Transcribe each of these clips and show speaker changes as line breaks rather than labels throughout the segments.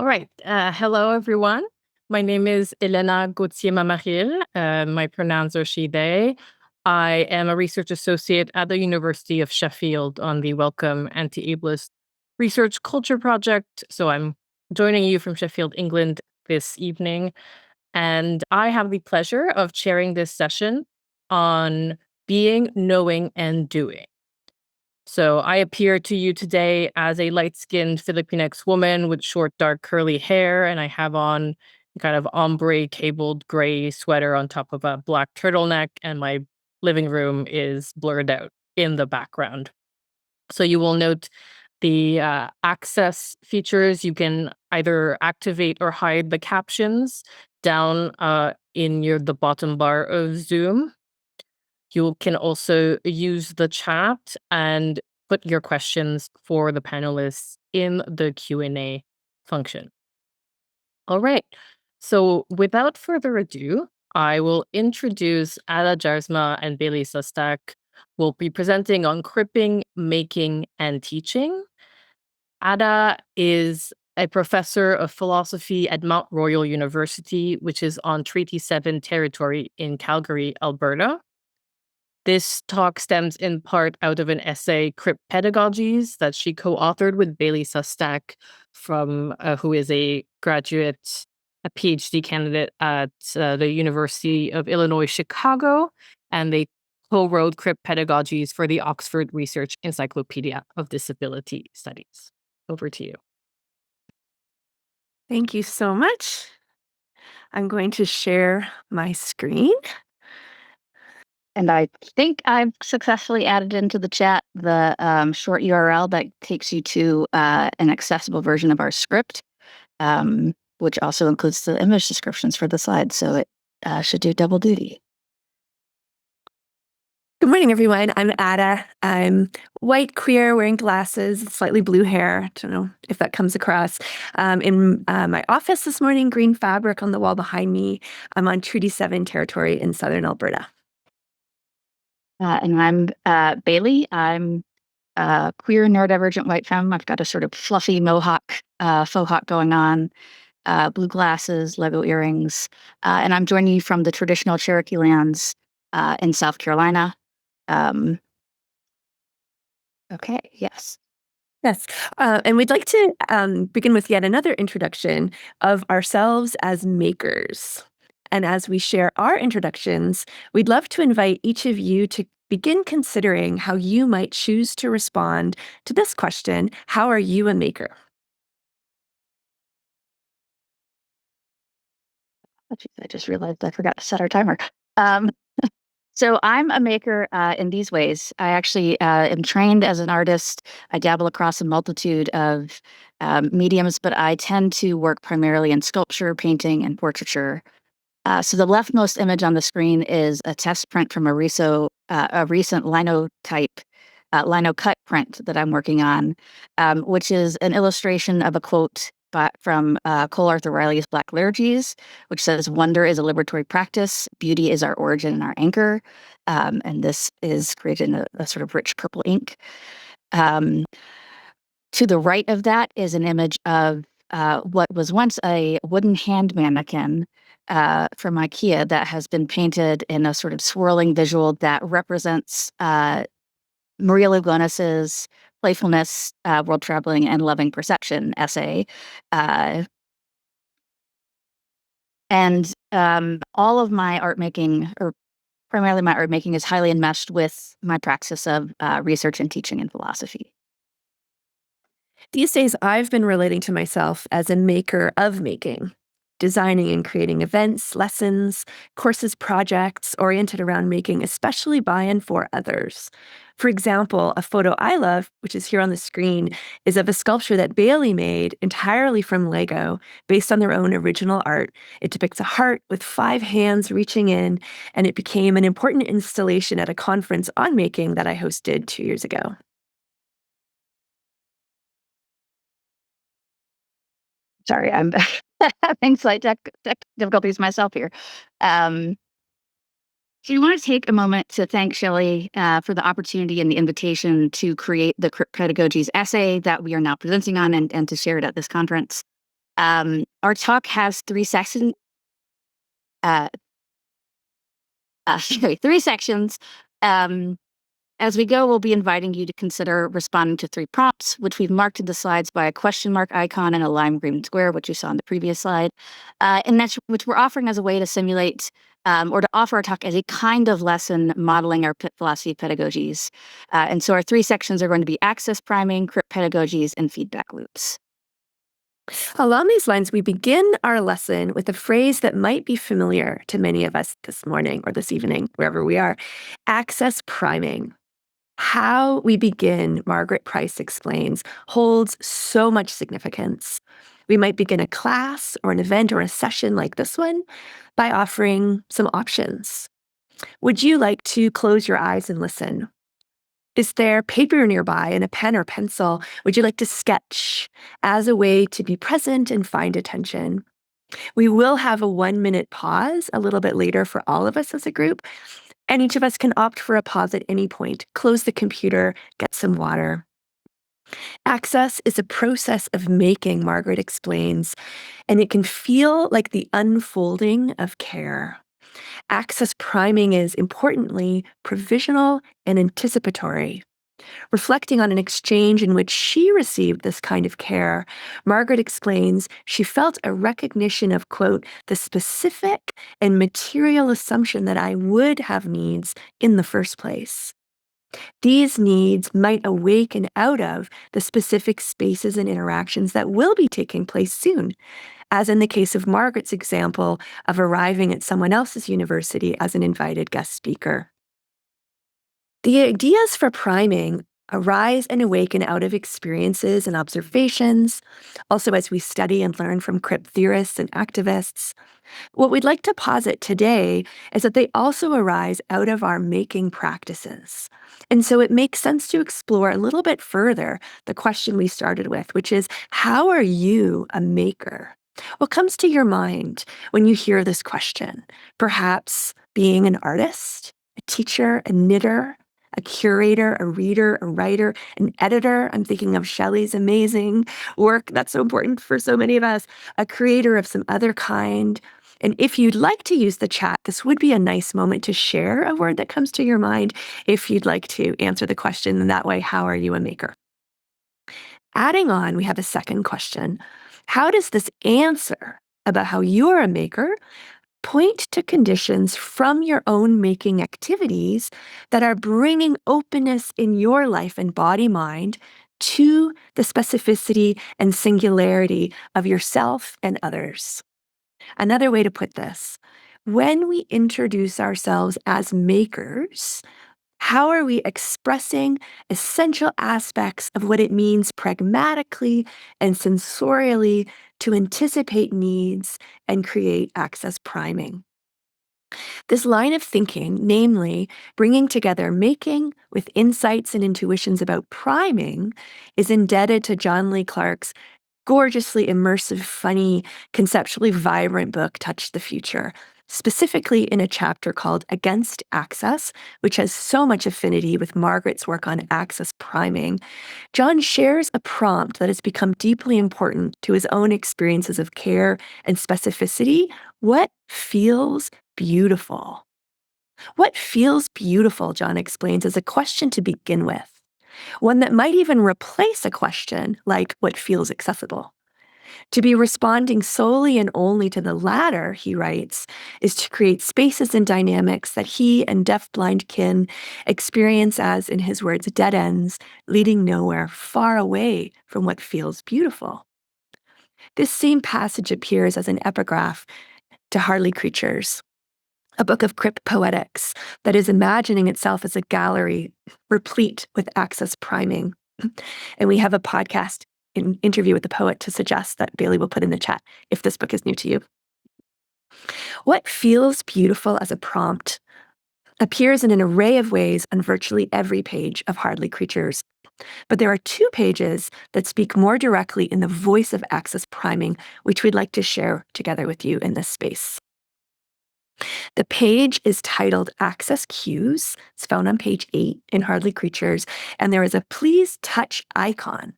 All right. Hello, everyone. My name is Élaina Gauthier-Mamaril. My pronouns are she, they. I am a research associate at the University of Sheffield on the Welcome Anti-Ableist Research Culture Project. So I'm joining you from Sheffield, England this evening. And I have the pleasure of chairing this session on being, knowing, and doing. So I appear to you today as a light-skinned Filipinx woman with short, dark, curly hair, and I have on kind of ombre cabled gray sweater on top of a black turtleneck, and my living room is blurred out in the background. So you will note the access features. You can either activate or hide the captions down in the bottom bar of Zoom. You can also use the chat and put your questions for the panelists in the Q&A function. All right. So without further ado, I will introduce Ada Jaarsma and Bailey Szustak. Will be presenting on cripping, making, and teaching. Ada is a professor of philosophy at Mount Royal University, which is on Treaty 7 territory in Calgary, Alberta. This talk stems in part out of an essay, Crip Pedagogies, that she co-authored with Bailey Szustak, who is a graduate, a PhD candidate at the University of Illinois, Chicago, and they co-wrote Crip Pedagogies for the Oxford Research Encyclopedia of Disability Studies. Over to you.
Thank you so much. I'm going to share my screen.
And I think I've successfully added into the chat the short URL that takes you to an accessible version of our script, which also includes the image descriptions for the slides. So it should do double duty.
Good morning, everyone. I'm Ada. I'm white, queer, wearing glasses, slightly blue hair. I don't know if that comes across. In my office this morning, green fabric on the wall behind me. I'm on Treaty 7 territory in southern Alberta.
And I'm Bailey. I'm a queer, neurodivergent white femme. I've got a sort of fluffy mohawk, faux hawk going on, blue glasses, Lego earrings. And I'm joining you from the traditional Cherokee lands in South Carolina. Okay, yes.
Yes, and we'd like to begin with yet another introduction of ourselves as makers. And as we share our introductions, we'd love to invite each of you to begin considering how you might choose to respond to this question: how are you a maker?
Oh, geez, I just realized I forgot to set our timer. So I'm a maker in these ways. I actually am trained as an artist. I dabble across a multitude of mediums, but I tend to work primarily in sculpture, painting, and portraiture. So the leftmost image on the screen is a test print from a recent linotype, lino cut print that I'm working on, which is an illustration of a quote from Cole Arthur Riley's Black Liturgies, which says, "Wonder is a liberatory practice, beauty is our origin and our anchor." And this is created in a sort of rich purple ink. To the right of that is an image of what was once a wooden hand mannequin from IKEA that has been painted in a sort of swirling visual that represents Maria Lugonis's Playfulness, World Traveling, and Loving Perception essay. And all of my art making, or primarily my art making, is highly enmeshed with my praxis of research and teaching and philosophy.
These days, I've been relating to myself as a maker of making, designing and creating events, lessons, courses, projects oriented around making, especially by and for others. For example, a photo I love, which is here on the screen, is of a sculpture that Bailey made entirely from Lego, based on their own original art. It depicts a heart with 5 hands reaching in, and it became an important installation at a conference on making that I hosted 2 years ago.
Sorry, I'm having slight tech difficulties myself here. So you want to take a moment to thank Shelley for the opportunity and the invitation to create the Crip Pedagogies essay that we are now presenting on and to share it at this conference. Our talk has three sections. Three sections. As we go, we'll be inviting you to consider responding to three prompts, which we've marked in the slides by a question mark icon and a lime green square, which you saw in the previous slide. And that's which we're offering as a way to simulate or to offer our talk as a kind of lesson modeling our philosophy of pedagogies. And so our three sections are going to be access priming, CRIP pedagogies, and feedback loops.
Along these lines, we begin our lesson with a phrase that might be familiar to many of us this morning or this evening, wherever we are, access priming. How we begin, Margaret Price explains, holds so much significance. We might begin a class or an event or a session like this one by offering some options. Would you like to close your eyes and listen? Is there paper nearby and a pen or pencil? Would you like to sketch as a way to be present and find attention? We will have a 1-minute pause a little bit later for all of us as a group, and each of us can opt for a pause at any point, close the computer, get some water. Access is a process of making, Margaret explains, and it can feel like the unfolding of care. Access priming is, importantly, provisional and anticipatory. Reflecting on an exchange in which she received this kind of care, Margaret explains she felt a recognition of, quote, the specific and material assumption that I would have needs in the first place. These needs might awaken out of the specific spaces and interactions that will be taking place soon, as in the case of Margaret's example of arriving at someone else's university as an invited guest speaker. The ideas for priming arise and awaken out of experiences and observations, also as we study and learn from CRIP theorists and activists. What we'd like to posit today is that they also arise out of our making practices. And so it makes sense to explore a little bit further the question we started with, which is, how are you a maker? What comes to your mind when you hear this question? Perhaps being an artist, a teacher, a knitter, a curator, a reader, a writer, an editor. I'm thinking of Shelley's amazing work that's so important for so many of us, a creator of some other kind. And if you'd like to use the chat, this would be a nice moment to share a word that comes to your mind if you'd like to answer the question in that way, how are you a maker? Adding on, we have a second question. How does this answer about how you're a maker point to conditions from your own making activities that are bringing openness in your life and body-mind to the specificity and singularity of yourself and others? Another way to put this, when we introduce ourselves as makers, how are we expressing essential aspects of what it means pragmatically and sensorially to anticipate needs and create access priming? This line of thinking, namely bringing together making with insights and intuitions about priming, is indebted to John Lee Clark's gorgeously immersive, funny, conceptually vibrant book, Touch the Future, specifically in a chapter called Against Access, which has so much affinity with Margaret's work on access priming. John shares a prompt that has become deeply important to his own experiences of care and specificity. What feels beautiful? What feels beautiful, John explains, is a question to begin with. One that might even replace a question like what feels accessible. To be responding solely and only to the latter, he writes, is to create spaces and dynamics that he and deaf-blind kin experience as, in his words, dead ends, leading nowhere, far away from what feels beautiful. This same passage appears as an epigraph to Hardly Creatures, a book of CRIP poetics that is imagining itself as a gallery replete with access priming. And we have a podcast interview with the poet to suggest that Bailey will put in the chat if this book is new to you. What feels beautiful as a prompt appears in an array of ways on virtually every page of Hardly Creatures. But there are 2 pages that speak more directly in the voice of access priming, which we'd like to share together with you in this space. The page is titled Access Cues. It's found on page 8 in Hardly Creatures, and there is a please touch icon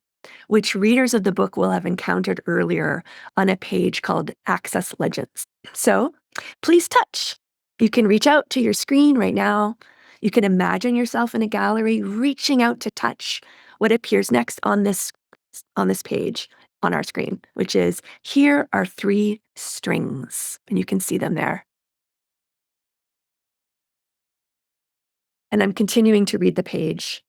which readers of the book will have encountered earlier on a page called Access Legends. So please touch. You can reach out to your screen right now. You can imagine yourself in a gallery reaching out to touch what appears next on this page on our screen, which is, here are 3 strings, and you can see them there. And I'm continuing to read the page.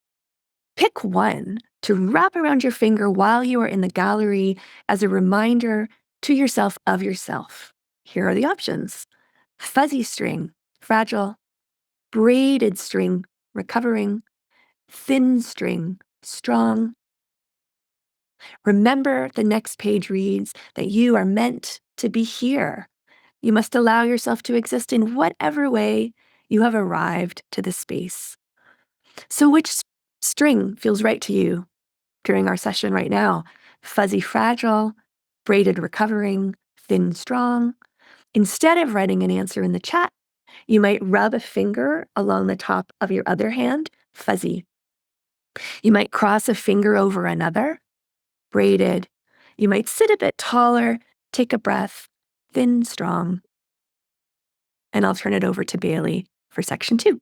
Pick one to wrap around your finger while you are in the gallery as a reminder to yourself of yourself. Here are the options: fuzzy string, fragile; braided string, recovering; thin string, strong. Remember, the next page reads that you are meant to be here. You must allow yourself to exist in whatever way you have arrived to this space. So which string feels right to you during our session right now? Fuzzy fragile, braided recovering, thin strong? Instead of writing an answer in the chat, you might rub a finger along the top of your other hand, fuzzy. You might cross a finger over another, braided. You might sit a bit taller, take a breath, thin strong. And I'll turn it over to Bailey for section 2.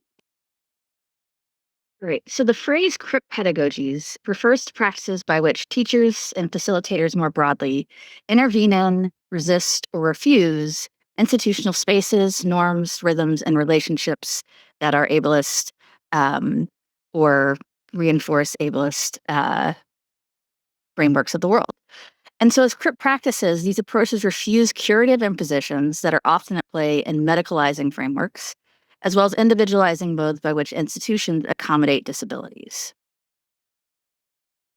Great. So the phrase CRIP pedagogies refers to practices by which teachers and facilitators more broadly intervene in, resist, or refuse institutional spaces, norms, rhythms, and relationships that are ableist or reinforce ableist frameworks of the world. And so as CRIP practices, these approaches refuse curative impositions that are often at play in medicalizing frameworks, as well as individualizing modes by which institutions accommodate disabilities.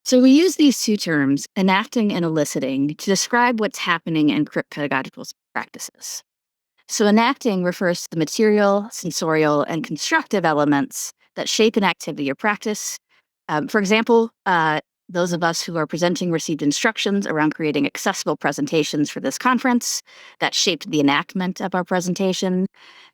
So we use these 2 terms, enacting and eliciting, to describe what's happening in CRIP pedagogical practices. So enacting refers to the material, sensorial, and constructive elements that shape an activity or practice. For example, those of us who are presenting received instructions around creating accessible presentations for this conference that shaped the enactment of our presentation,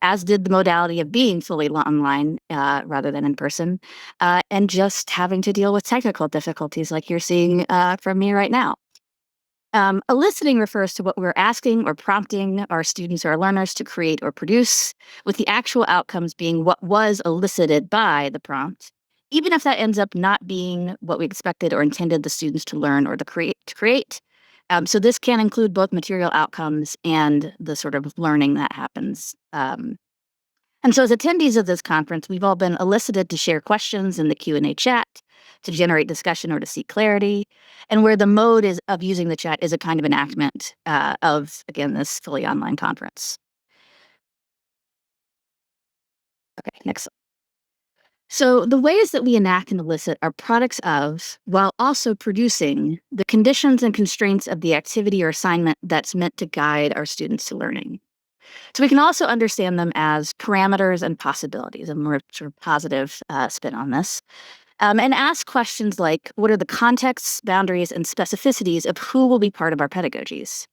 as did the modality of being fully online rather than in person, and just having to deal with technical difficulties like you're seeing from me right now. Eliciting refers to what we're asking or prompting our students or our learners to create or produce, with the actual outcomes being what was elicited by the prompt, even if that ends up not being what we expected or intended the students to learn or to create. So this can include both material outcomes and the sort of learning that happens. And so as attendees of this conference, we've all been elicited to share questions in the Q&A chat, to generate discussion or to seek clarity, and where the mode of using the chat is a kind of enactment of, again, this fully online conference. Okay, next slide. So the ways that we enact and elicit are products of, while also producing, the conditions and constraints of the activity or assignment that's meant to guide our students to learning. So we can also understand them as parameters and possibilities, a more sort of positive spin on this. And ask questions like, what are the contexts, boundaries, and specificities of who will be part of our pedagogies?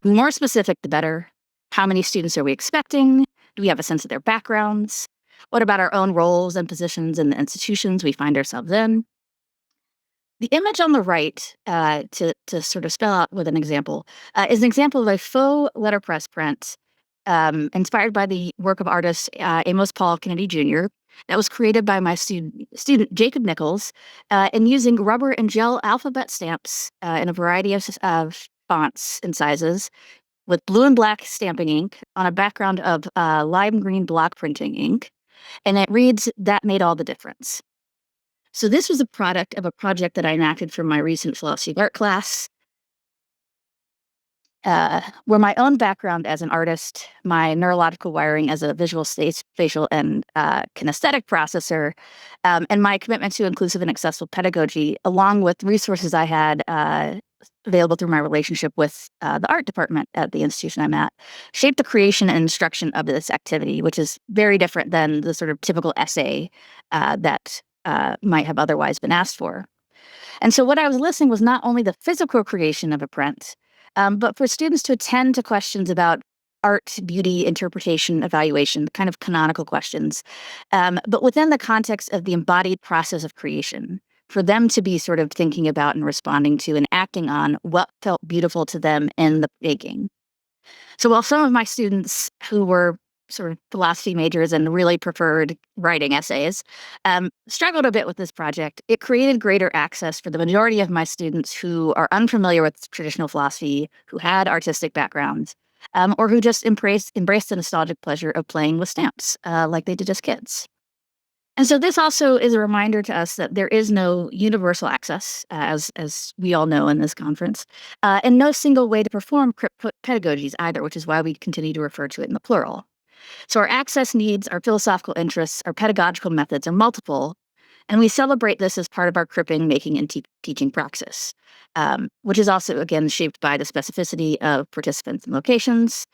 The more specific, the better. How many students are we expecting? Do we have a sense of their backgrounds? What about our own roles and positions in the institutions we find ourselves in? The image on the right, to sort of spell out with an example, is an example of a faux letterpress print inspired by the work of artist Amos Paul Kennedy Jr. that was created by my student Jacob Nichols, and using rubber and gel alphabet stamps in a variety of fonts and sizes, with blue and black stamping ink on a background of lime green block printing ink. And it reads, "That made all the difference." So this was a product of a project that I enacted from my recent philosophy of art class, where my own background as an artist, my neurological wiring as a visual, spatial, and kinesthetic processor, and my commitment to inclusive and accessible pedagogy, along with resources I had available through my relationship with the art department at the institution I'm at, shaped the creation and instruction of this activity, which is very different than the sort of typical essay that might have otherwise been asked for. And so what I was listening was not only the physical creation of a print, but for students to attend to questions about art, beauty, interpretation, evaluation, kind of canonical questions, but within the context of the embodied process of creation, for them to be sort of thinking about and responding to and acting on what felt beautiful to them in the making. So while some of my students who were sort of philosophy majors and really preferred writing essays, struggled a bit with this project, it created greater access for the majority of my students who are unfamiliar with traditional philosophy, who had artistic backgrounds, or who just embraced the nostalgic pleasure of playing with stamps, like they did as kids. And so this also is a reminder to us that there is no universal access, as we all know in this conference, and no single way to perform pedagogies either, which is why we continue to refer to it in the plural. So our access needs, our philosophical interests, our pedagogical methods are multiple, and we celebrate this as part of our Cripping making and teaching praxis, which is also, again, shaped by the specificity of participants and locations.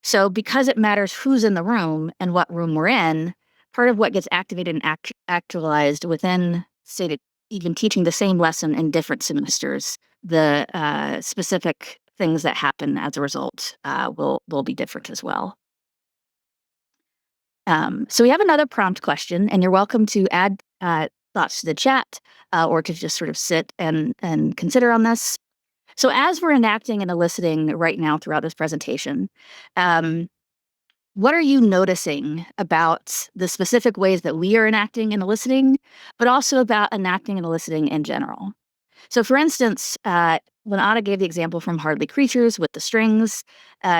So because it matters who's in the room and what room we're in, part of what gets activated and actualized within, say, even teaching the same lesson in different semesters, the specific things that happen as a result will be different as well. So we have another prompt question, and you're welcome to add thoughts to the chat or to just sort of sit and consider on this. So as we're enacting and eliciting right now throughout this presentation, what are you noticing about the specific ways that we are enacting and eliciting, but also about enacting and eliciting in general? So for instance, when Anna gave the example from Hardly Creatures with the strings,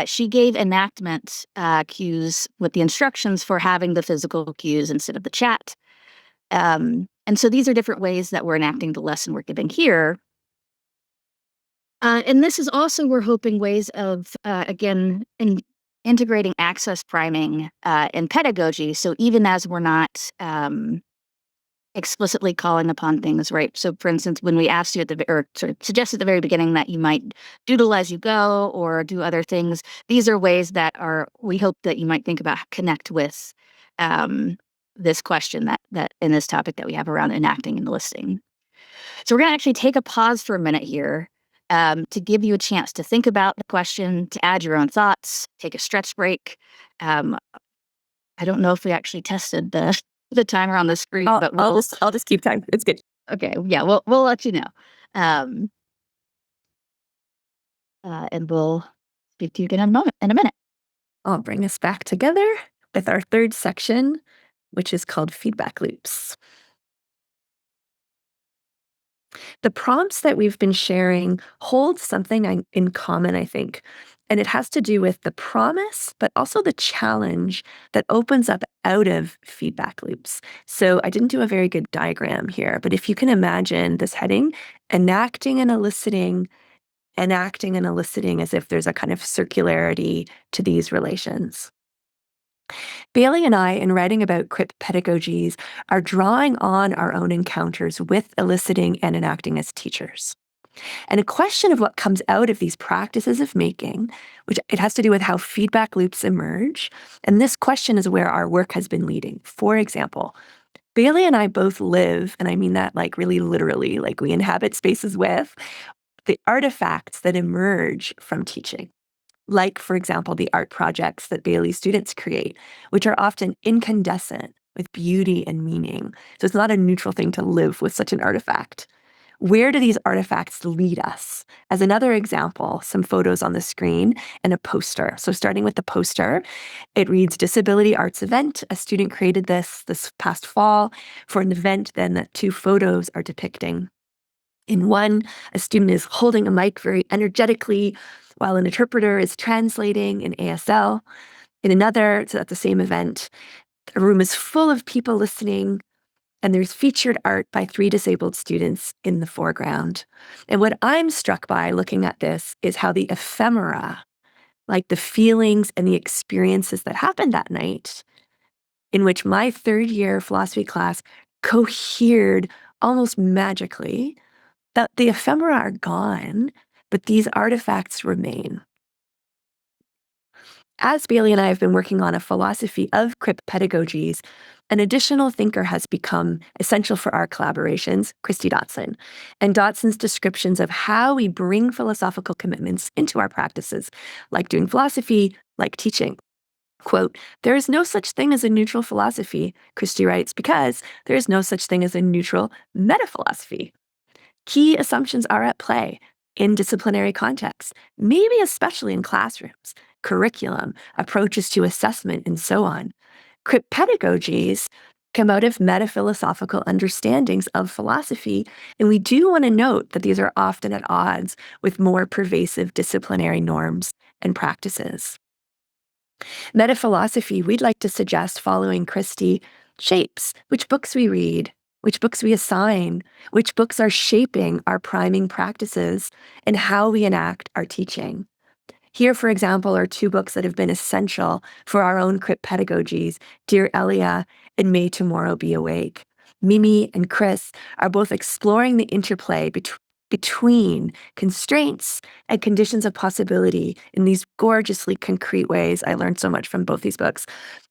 she gave enactment cues with the instructions for having the physical cues instead of the chat. And so these are different ways that we're enacting the lesson we're giving here. And this is also, we're hoping, ways of, again, integrating access priming in pedagogy. So even as we're not explicitly calling upon things, right? So for instance, when we asked you or sort of suggested at the very beginning that you might doodle as you go or do other things, these are ways that we hope that you might think about connect with this question that in this topic that we have around enacting and listing. So we're going to actually take a pause for a minute here to give you a chance to think about the question, to add your own thoughts, take a stretch break. I don't know if we actually tested the timer on the screen, but
I'll just keep time. It's good.
Okay, yeah, we'll let you know, and we'll speak to you again in a minute.
I'll bring us back together with our third section, which is called feedback loops. The prompts that we've been sharing hold something in common, I think, and it has to do with the promise, but also the challenge that opens up out of feedback loops. So I didn't do a very good diagram here, but if you can imagine this heading, enacting and eliciting as if there's a kind of circularity to these relations. Bailey and I, in writing about CRIP pedagogies, are drawing on our own encounters with eliciting and enacting as teachers. And a question of what comes out of these practices of making, which it has to do with how feedback loops emerge. And this question is where our work has been leading. For example, Bailey and I both live, and I mean that like really literally, like we inhabit spaces with the artifacts that emerge from teaching. Like, for example, the art projects that Bailey's students create, which are often incandescent with beauty and meaning. So it's not a neutral thing to live with such an artifact. Where do these artifacts lead us? As another example, some photos on the screen and a poster. So starting with the poster, it reads Disability Arts Event. A student created this past fall for an event then that two photos are depicting. In one, a student is holding a mic very energetically while an interpreter is translating in ASL. In another, so at the same event, a room is full of people listening, and there's featured art by 3 disabled students in the foreground. And what I'm struck by looking at this is how the ephemera, like the feelings and the experiences that happened that night, in which my third-year philosophy class cohered almost magically, that the ephemera are gone, but these artifacts remain. As Bailey and I have been working on a philosophy of CRIP pedagogies, an additional thinker has become essential for our collaborations, Christy Dotson, and Dotson's descriptions of how we bring philosophical commitments into our practices, like doing philosophy, like teaching. Quote, "There is no such thing as a neutral philosophy," Christie writes, "because there is no such thing as a neutral metaphilosophy. Key assumptions are at play in disciplinary contexts, maybe especially in classrooms, curriculum, approaches to assessment, and so on. Crip pedagogies come out of metaphilosophical understandings of philosophy, and we do want to note that these are often at odds with more pervasive disciplinary norms and practices. Metaphilosophy, we'd like to suggest, following Christie, shapes which books we read, which books we assign, which books are shaping our priming practices, and how we enact our teaching. Here, for example, are two books that have been essential for our own Crip pedagogies, Dear Elia and May Tomorrow Be Awake. Mimi and Chris are both exploring the interplay between constraints and conditions of possibility in these gorgeously concrete ways. I learned so much from both these books,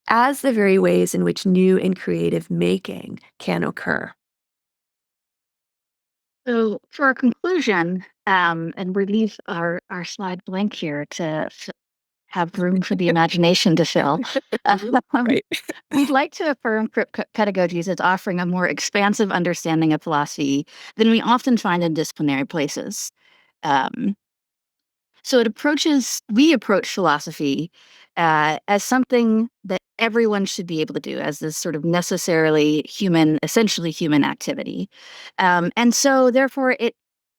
as the very ways in which new and creative making can occur.
So for our conclusion, and we leave our slide blank here to have room for the imagination to fill.
Right.
We'd like to affirm pedagogies as offering a more expansive understanding of philosophy than we often find in disciplinary places. Um, so we approach philosophy as something that everyone should be able to do, as this sort of necessarily human, essentially human activity. And so therefore it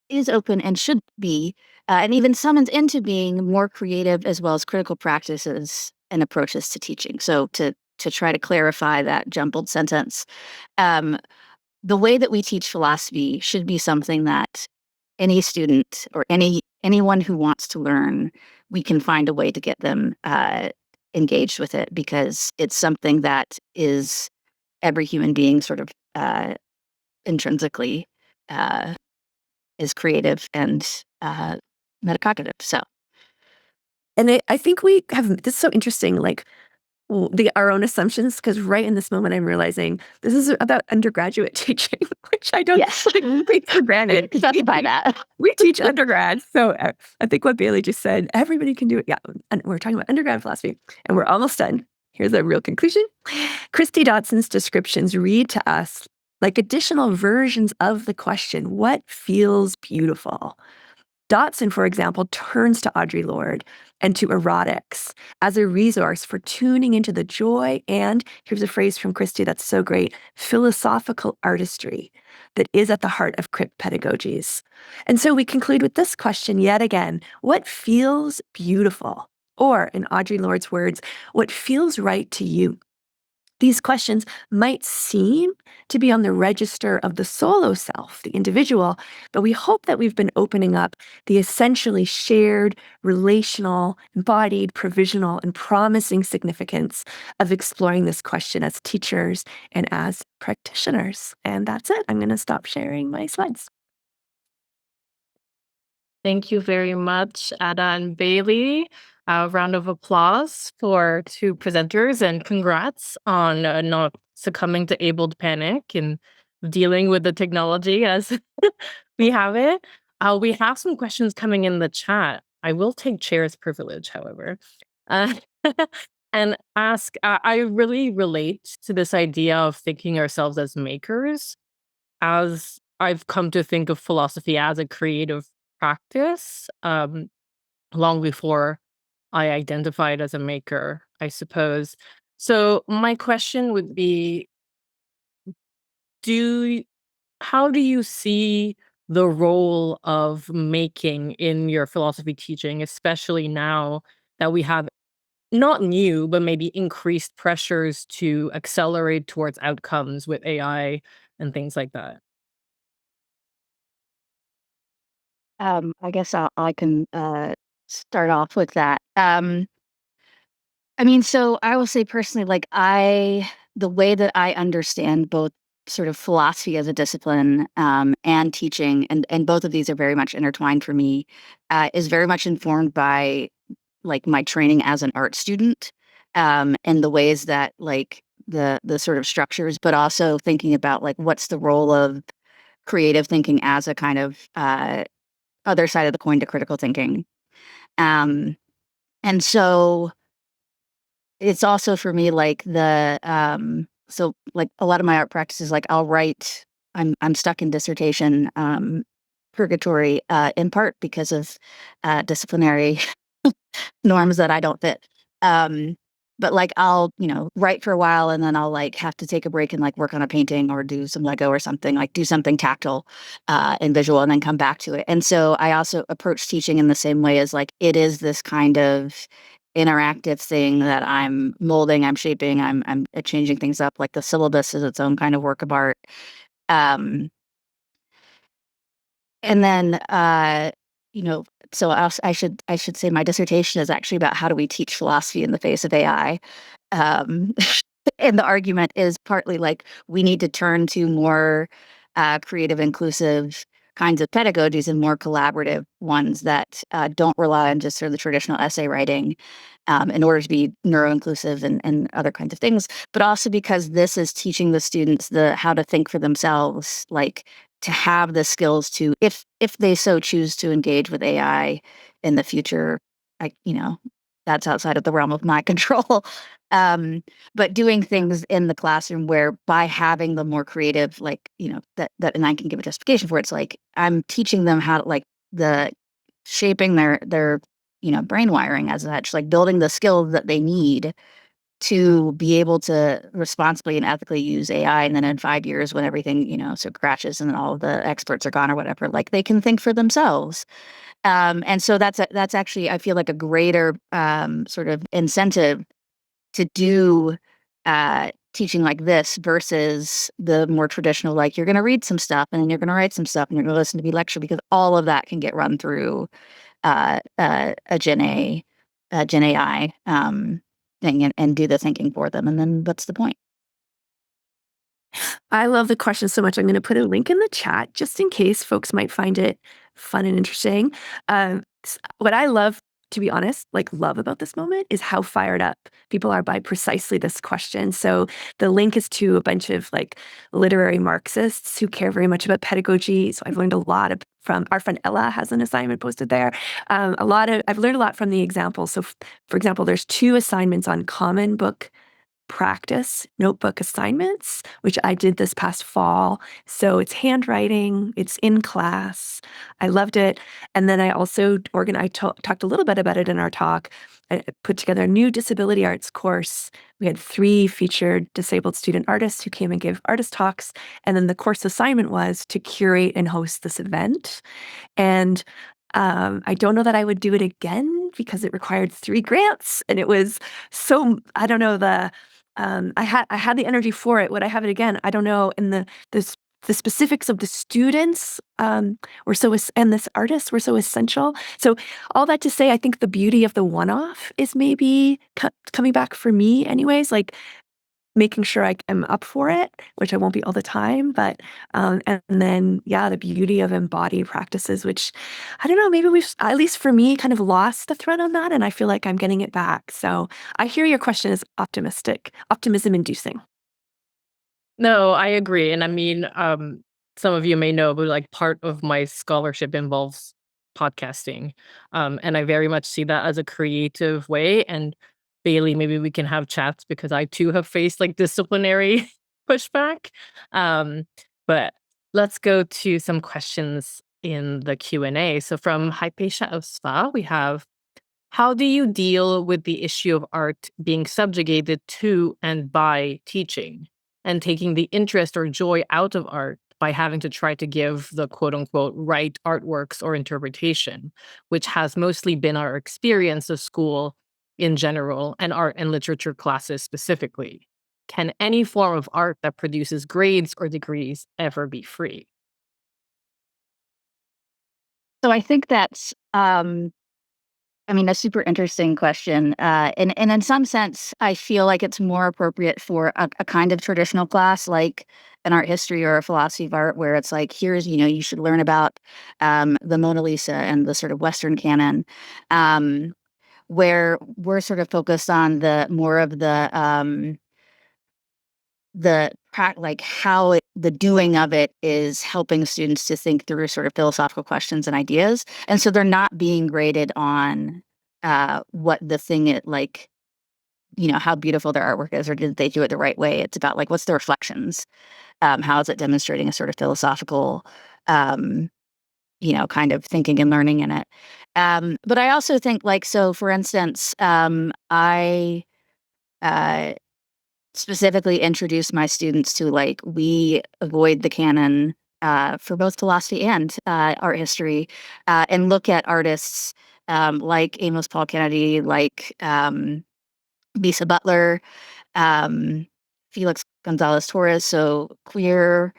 is open and should be, and even summons into being more creative as well as critical practices and approaches to teaching. So to try to clarify that jumbled sentence, um, the way that we teach philosophy should be something that any student or anyone who wants to learn, we can find a way to get them engaged with it, because it's something that is every human being sort of intrinsically is creative and metacognitive. So
And I think we have this is so interesting, like our own assumptions, because right in this moment I'm realizing this is about undergraduate teaching, which I don't
yes,
take for granted.
specify that.
We teach undergrad. So I think what Bailey just said, everybody can do it. Yeah. And we're talking about undergrad philosophy, and we're almost done. Here's a real conclusion. Christie Dotson's descriptions read to us like additional versions of the question, what feels beautiful? Dotson, for example, turns to Audre Lorde and to erotics as a resource for tuning into the joy and, here's a phrase from Christie that's so great, philosophical artistry that is at the heart of Crip pedagogies. And so we conclude with this question yet again, what feels beautiful? Or, in Audre Lorde's words, what feels right to you? These questions might seem to be on the register of the solo self, the individual, but we hope that we've been opening up the essentially shared, relational, embodied, provisional, and promising significance of exploring this question as teachers and as practitioners. And that's it. I'm going to stop sharing my slides.
Thank you very much, Ada and Bailey. A round of applause for two presenters, and congrats on not succumbing to abled panic and dealing with the technology as we have it. We have some questions coming in the chat. I will take chair's privilege, however, uh, and ask. I really relate to this idea of thinking ourselves as makers, as I've come to think of philosophy as a creative practice, long before I identified as a maker, I suppose. So my question would be, do how do you see the role of making in your philosophy teaching, especially now that we have not new, but maybe increased pressures to accelerate towards outcomes with AI and things like that?
I guess I can start off with that. I mean, so I will say personally, like the way that I understand both sort of philosophy as a discipline and teaching, and both of these are very much intertwined for me, is very much informed by like my training as an art student, and the ways that like the sort of structures, but also thinking about like what's the role of creative thinking as a kind of other side of the coin to critical thinking. Um, and so it's also for me like so like a lot of my art practices, like I'll write, I'm stuck in dissertation purgatory in part because of disciplinary norms that I don't fit. Um, but like I'll, write for a while and then I'll like have to take a break and like work on a painting or do some Lego or something, like do something tactile and visual and then come back to it. And so I also approach teaching in the same way as like it is this kind of interactive thing that I'm molding, I'm shaping, I'm changing things up. Like the syllabus is its own kind of work of art. Um, and then, so I should say my dissertation is actually about how do we teach philosophy in the face of AI. Um, and the argument is partly like we need to turn to more creative, inclusive kinds of pedagogies and more collaborative ones that don't rely on just sort of the traditional essay writing in order to be neuro-inclusive and other kinds of things, but also because this is teaching the students the how to think for themselves, like to have the skills to, if they so choose to engage with AI in the future, I, that's outside of the realm of my control. But doing things in the classroom where by having the more creative, like, that, and I can give a justification for it, it's like I'm teaching them how to like the shaping their brain wiring as such, like building the skills that they need to be able to responsibly and ethically use AI. And then in 5 years, when everything, so crashes and all of the experts are gone or whatever, like they can think for themselves. And so that's actually, I feel like a greater sort of incentive to do teaching like this versus the more traditional, like you're going to read some stuff and then you're going to write some stuff and you're going to listen to me lecture, because all of that can get run through a Gen AI thing and do the thinking for them. And then what's the point?
I love the question so much. I'm going to put a link in the chat just in case folks might find it fun and interesting. What I love, to be honest, like love about this moment is how fired up people are by precisely this question. So the link is to a bunch of like literary Marxists who care very much about pedagogy. So I've learned a lot from our friend Ella has an assignment posted there. I've learned a lot from the examples. So for example, there's 2 assignments on common book practice notebook assignments, which I did this past fall. So it's handwriting, it's in class. I loved it. And then I also talked a little bit about it in our talk. I put together a new disability arts course. We had 3 featured disabled student artists who came and gave artist talks. And then the course assignment was to curate and host this event. And I don't know that I would do it again because it required 3 grants, and it was so, I don't know, I had the energy for it. Would I have it again? I don't know. And the specifics of the students were and this artist were so essential. So all that to say, I think the beauty of the one-off is maybe coming back for me anyways, like making sure I am up for it, which I won't be all the time, but and then the beauty of embodied practices, which I don't know, maybe we've, at least for me, kind of lost the thread on that, and I feel like I'm getting it back. So I hear your question is optimism inducing.
No, I agree. And I mean, some of you may know, but like part of my scholarship involves podcasting. And I very much see that as a creative way. And Bailey, maybe we can have chats because I too have faced like disciplinary pushback. But let's go to some questions in the Q&A. So from Hypatia of Spa, we have, how do you deal with the issue of art being subjugated to and by teaching, and taking the interest or joy out of art by having to try to give the quote unquote right artworks or interpretation, which has mostly been our experience of school in general and art and literature classes specifically? Can any form of art that produces grades or degrees ever be free?
So I think that's a super interesting question. And in some sense, I feel like it's more appropriate for a kind of traditional class, like an art history or a philosophy of art, where it's like, here's, you should learn about the Mona Lisa and the sort of Western canon, where we're sort of focused on the more of like how the doing of it is helping students to think through sort of philosophical questions and ideas, and so they're not being graded on what the thing it like how beautiful their artwork is, or did they do it the right way? It's about like, what's the reflections? How is it demonstrating a sort of philosophical, kind of thinking and learning in it? But I also think, like, so for instance, I uh, specifically introduce my students to, like, we avoid the canon for both philosophy and art history, and look at artists like Amos Paul Kennedy, like Lisa Butler, um, Felix Gonzalez Torres, so queer,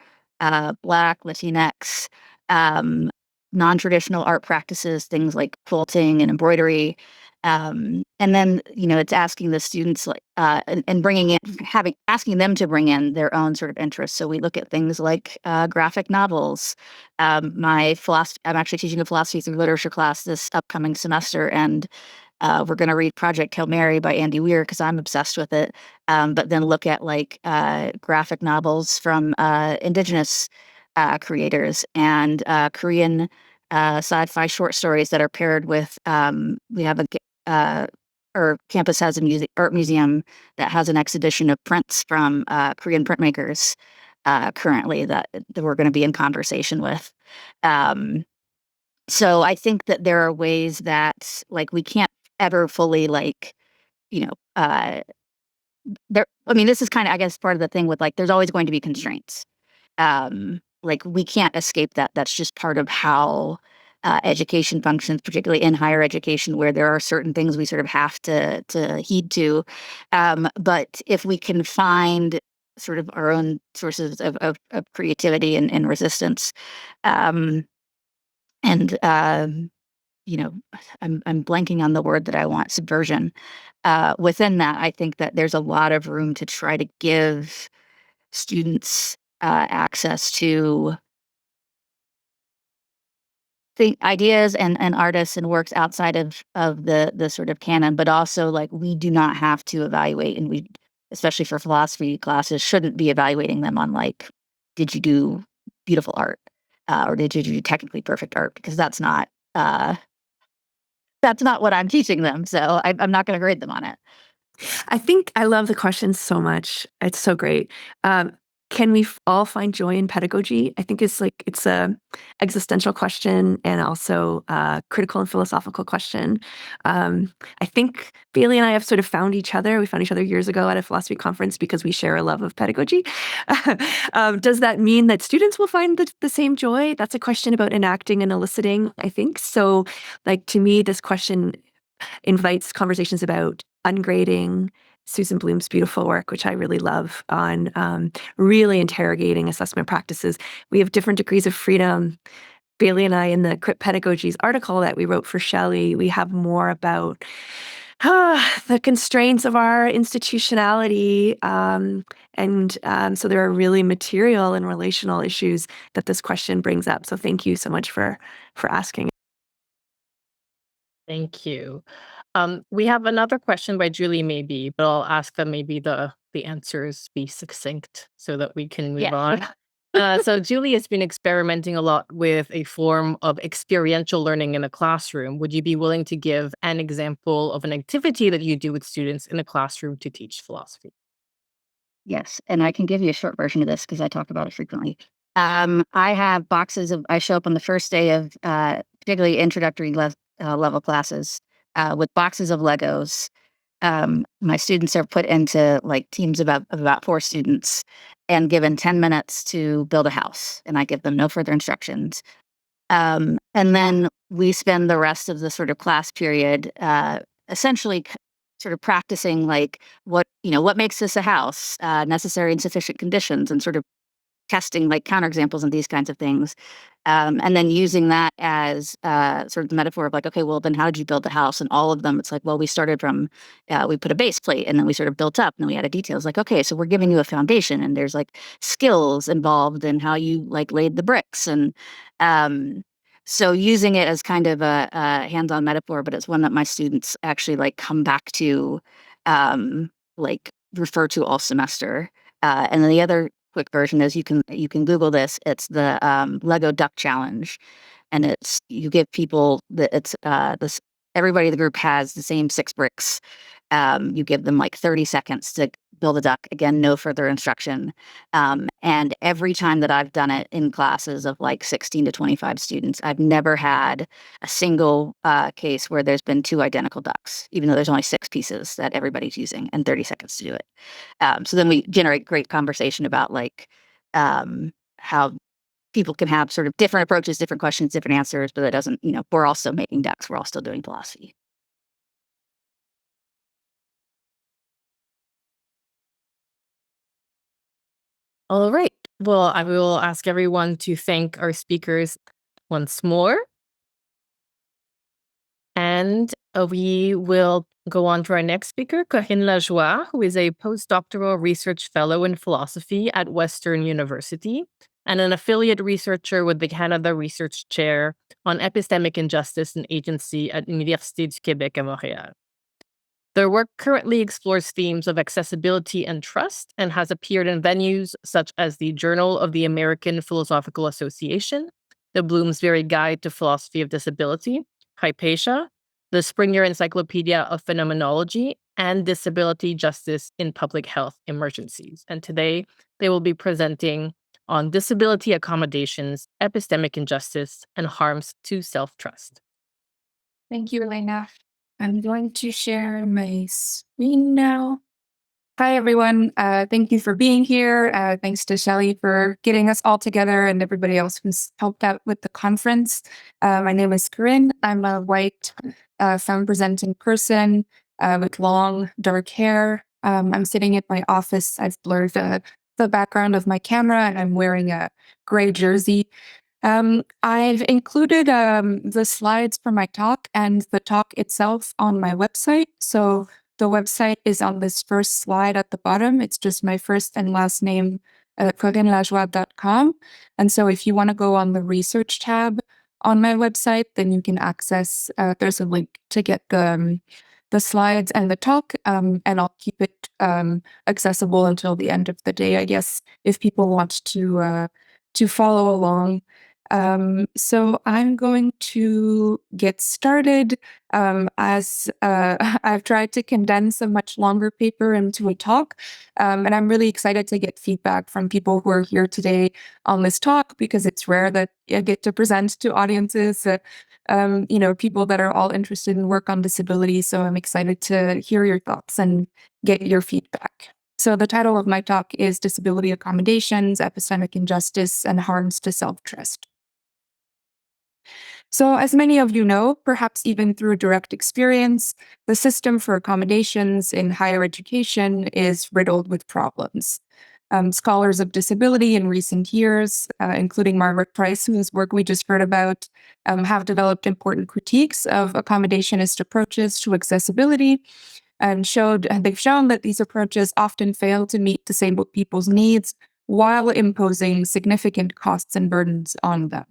Black, Latinx, um, non-traditional art practices, things like quilting and embroidery. And then, it's asking the students, like, and bringing in, asking them to bring in their own sort of interests. So we look at things like graphic novels. I'm actually teaching a philosophy through literature class this upcoming semester, and we're going to read Project Hail Mary by Andy Weir because I'm obsessed with it. But then look at like graphic novels from indigenous creators and Korean sci-fi short stories that are paired with. We have our campus has a art museum that has an exhibition of prints from Korean printmakers currently that we're going to be in conversation with. So I think that there are ways that, like, we can't ever fully, like, you know, uh, this is kind of, I guess, part of the thing with, like, there's always going to be constraints. Like, we can't escape that. That's just part of how education functions, particularly in higher education, where there are certain things we sort of have to heed to. But if we can find sort of our own sources of creativity and resistance, um, and you know, I'm blanking on the word that I want, subversion. Within that, I think that there's a lot of room to try to give students access to think ideas and artists and works outside of the sort of canon, but also, like, we do not have to evaluate, and we, especially for philosophy classes, shouldn't be evaluating them on, like, did you do beautiful art, or did you do technically perfect art? Because uh, that's not what I'm teaching them. So I'm not going to grade them on it.
I think I love the question so much. It's so great. Can we all find joy in pedagogy? I think it's a existential question and also a critical and philosophical question. I think Bailey and I have sort of found each other. We found each other years ago at a philosophy conference because we share a love of pedagogy. Does that mean that students will find the same joy? That's a question about enacting and eliciting, I think. So, like, to me, this question invites conversations about ungrading, Susan Bloom's beautiful work, which I really love, on really interrogating assessment practices. We have different degrees of freedom. Bailey and I, in the Crit Pedagogies article that we wrote for Shelley, we have more about the constraints of our institutionality. So there are really material and relational issues that this question brings up. So thank you so much for asking.
Thank you. We have another question by Julie, maybe, but I'll ask that maybe the answers be succinct so that we can move
Yeah.
on. So Julie has been experimenting a lot with a form of experiential learning in a classroom. Would you be willing to give an example of an activity that you do with students in a classroom to teach philosophy?
Yes, and I can give you a short version of this because I talk about it frequently. I have I show up on the first day of particularly introductory level classes with boxes of Legos. My students are put into, like, teams of about 4 students and given 10 minutes to build a house, and I give them no further instructions. And then we spend the rest of the sort of class period essentially sort of practicing, like, what makes this a house, necessary and sufficient conditions, and sort of testing, like, counterexamples and these kinds of things. And then using that as sort of the metaphor of, like, okay, well, then how did you build the house? And all of them, it's like, well, we started from, we put a base plate and then we sort of built up and then we added details. Like, okay, so we're giving you a foundation and there's, like, skills involved in how you, like, laid the bricks. And so using it as kind of a hands-on metaphor, but it's one that my students actually, like, come back to, like, refer to all semester. And then the other quick version is, you can Google this. It's the Lego Duck Challenge, and it's, you give people it's this, everybody in the group has the same 6 bricks, You give them like 30 seconds to build a duck. Again, no further instruction. And every time that I've done it in classes of like 16 to 25 students, I've never had a single case where there's been two identical ducks, even though there's only 6 pieces that everybody's using and 30 seconds to do it. So then we generate great conversation about like how people can have sort of different approaches, different questions, different answers, but that doesn't, we're all still making ducks. We're all still doing philosophy.
All right. Well, I will ask everyone to thank our speakers once more. And we will go on to our next speaker, Corinne Lajoie, who is a postdoctoral research fellow in philosophy at Western University and an affiliate researcher with the Canada Research Chair on Epistemic Injustice and Agency at Université du Québec à Montréal. Their work currently explores themes of accessibility and trust and has appeared in venues such as the Journal of the American Philosophical Association, the Bloomsbury Guide to Philosophy of Disability, Hypatia, the Springer Encyclopedia of Phenomenology, and Disability Justice in Public Health Emergencies. And today they will be presenting on disability accommodations, epistemic injustice, and harms to self-trust.
Thank you, Élaina. I'm going to share my screen now. Hi, everyone. Thank you for being here. Thanks to Shelley for getting us all together and everybody else who's helped out with the conference. My name is Corinne. I'm a white femme-presenting person with long, dark hair. I'm sitting at my office. I've blurred the background of my camera, and I'm wearing a gray jersey. I've included the slides for my talk and the talk itself on my website. So the website is on this first slide at the bottom. It's just my first and last name, CorinneLajoie.com. And so if you want to go on the research tab on my website, then you can access, there's a link to get the slides and the talk, and I'll keep it accessible until the end of the day, I guess, if people want to follow along. So I'm going to get started. As I've tried to condense a much longer paper into a talk, and I'm really excited to get feedback from people who are here today on this talk, because it's rare that I get to present to audiences, people that are all interested in work on disability. So I'm excited to hear your thoughts and get your feedback. So the title of my talk is Disability Accommodations, Epistemic Injustice, and Harms to Self-Trust. So as many of you know, perhaps even through direct experience, the system for accommodations in higher education is riddled with problems. Scholars of disability in recent years, including Margaret Price, whose work we just heard about, have developed important critiques of accommodationist approaches to accessibility, and they've shown that these approaches often fail to meet disabled people's needs while imposing significant costs and burdens on them.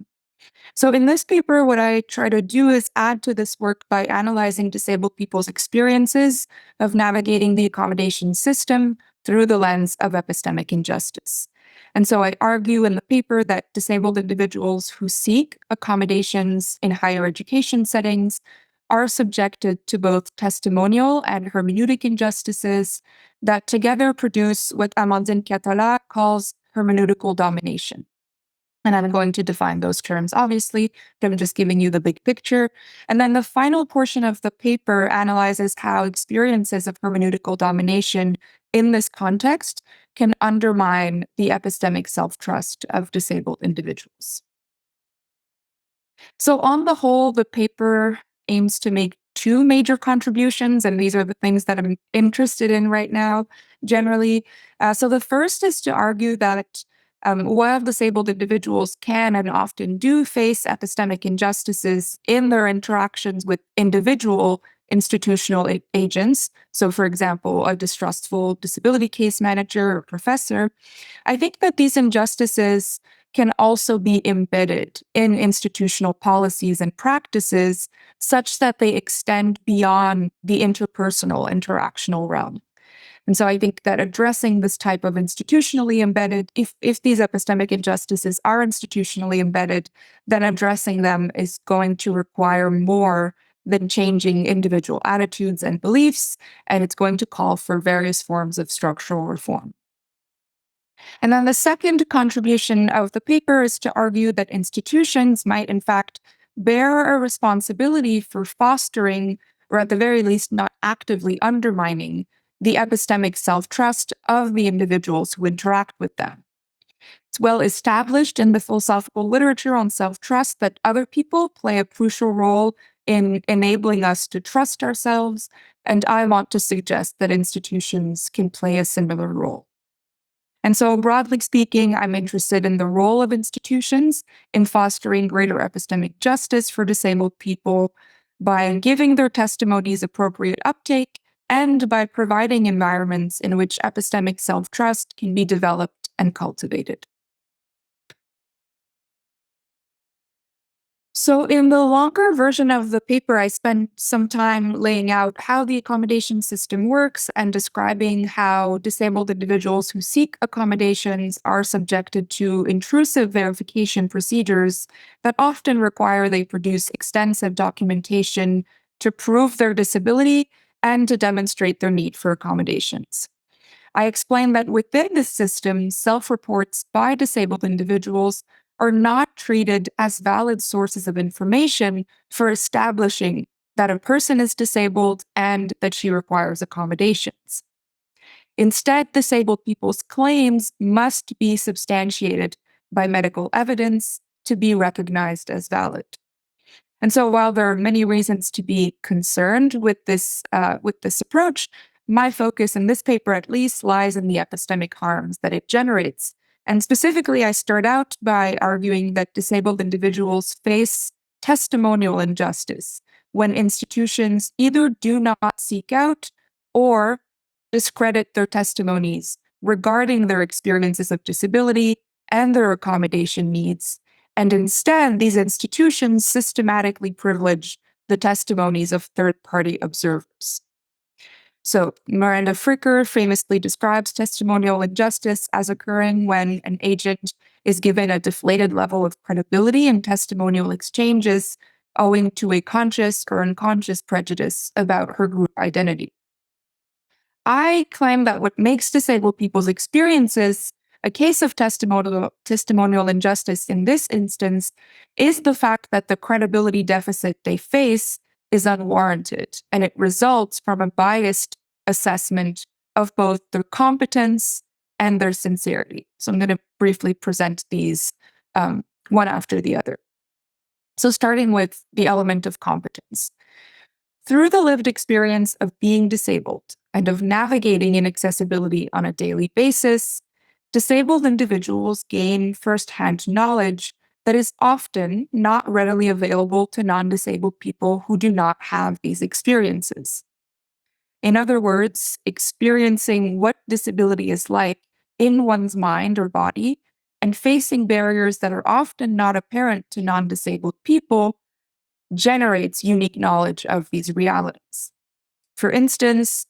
So in this paper, what I try to do is add to this work by analyzing disabled people's experiences of navigating the accommodation system through the lens of epistemic injustice. And so I argue in the paper that disabled individuals who seek accommodations in higher education settings are subjected to both testimonial and hermeneutic injustices that together produce what Amandine Catala calls hermeneutical domination. And I'm going to define those terms, obviously, but I'm just giving you the big picture. And then the final portion of the paper analyzes how experiences of hermeneutical domination in this context can undermine the epistemic self-trust of disabled individuals. So on the whole, the paper aims to make 2 major contributions, and these are the things that I'm interested in right now, generally. So the first is to argue that while disabled individuals can and often do face epistemic injustices in their interactions with individual institutional agents, so for example, a distrustful disability case manager or professor, I think that these injustices can also be embedded in institutional policies and practices such that they extend beyond the interpersonal interactional realm. And so I think that addressing this type of institutionally embedded, if these epistemic injustices are institutionally embedded, then addressing them is going to require more than changing individual attitudes and beliefs, and it's going to call for various forms of structural reform. And then the second contribution of the paper is to argue that institutions might, in fact, bear a responsibility for fostering, or at the very least, not actively undermining, the epistemic self-trust of the individuals who interact with them. It's well established in the philosophical literature on self-trust that other people play a crucial role in enabling us to trust ourselves, and I want to suggest that institutions can play a similar role. And so, broadly speaking, I'm interested in the role of institutions in fostering greater epistemic justice for disabled people by giving their testimonies appropriate uptake and by providing environments in which epistemic self-trust can be developed and cultivated. So in the longer version of the paper, I spent some time laying out how the accommodation system works and describing how disabled individuals who seek accommodations are subjected to intrusive verification procedures that often require they produce extensive documentation to prove their disability and to demonstrate their need for accommodations. I explained that within this system, self-reports by disabled individuals are not treated as valid sources of information for establishing that a person is disabled and that she requires accommodations. Instead, disabled people's claims must be substantiated by medical evidence to be recognized as valid. And so while there are many reasons to be concerned with this approach, my focus in this paper at least lies in the epistemic harms that it generates. And specifically, I start out by arguing that disabled individuals face testimonial injustice when institutions either do not seek out or discredit their testimonies regarding their experiences of disability and their accommodation needs. And instead, these institutions systematically privilege the testimonies of third-party observers. So Miranda Fricker famously describes testimonial injustice as occurring when an agent is given a deflated level of credibility in testimonial exchanges owing to a conscious or unconscious prejudice about her group identity. I claim that what makes disabled people's experiences a case of testimonial injustice in this instance is the fact that the credibility deficit they face is unwarranted, and it results from a biased assessment of both their competence and their sincerity. So I'm going to briefly present these one after the other. So starting with the element of competence. Through the lived experience of being disabled and of navigating inaccessibility on a daily basis, disabled individuals gain firsthand knowledge that is often not readily available to non-disabled people who do not have these experiences. In other words, experiencing what disability is like in one's mind or body and facing barriers that are often not apparent to non-disabled people generates unique knowledge of these realities. For instance,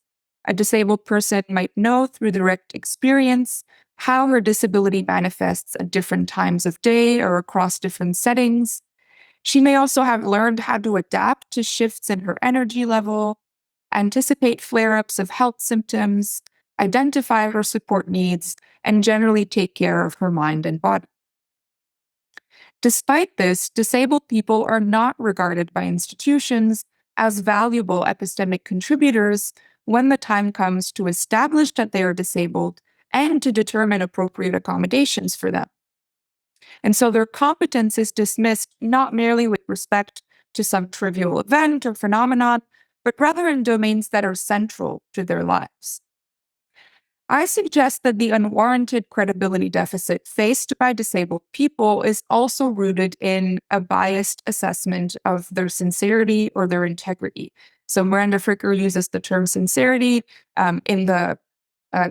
a disabled person might know through direct experience how her disability manifests at different times of day or across different settings. She may also have learned how to adapt to shifts in her energy level, anticipate flare-ups of health symptoms, identify her support needs, and generally take care of her mind and body. Despite this, disabled people are not regarded by institutions as valuable epistemic contributors when the time comes to establish that they are disabled and to determine appropriate accommodations for them. And so their competence is dismissed not merely with respect to some trivial event or phenomenon, but rather in domains that are central to their lives. I suggest that the unwarranted credibility deficit faced by disabled people is also rooted in a biased assessment of their sincerity or their integrity. So Miranda Fricker uses the term sincerity. In the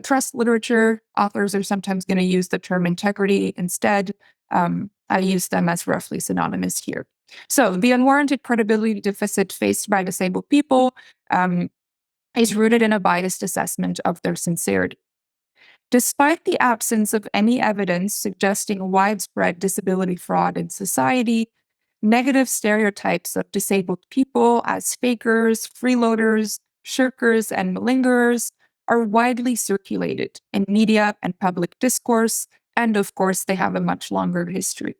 trust literature, authors are sometimes going to use the term integrity instead. I use them as roughly synonymous here. So the unwarranted credibility deficit faced by disabled people is rooted in a biased assessment of their sincerity. Despite the absence of any evidence suggesting widespread disability fraud in society, negative stereotypes of disabled people as fakers, freeloaders, shirkers, and malingerers are widely circulated in media and public discourse, and of course, they have a much longer history.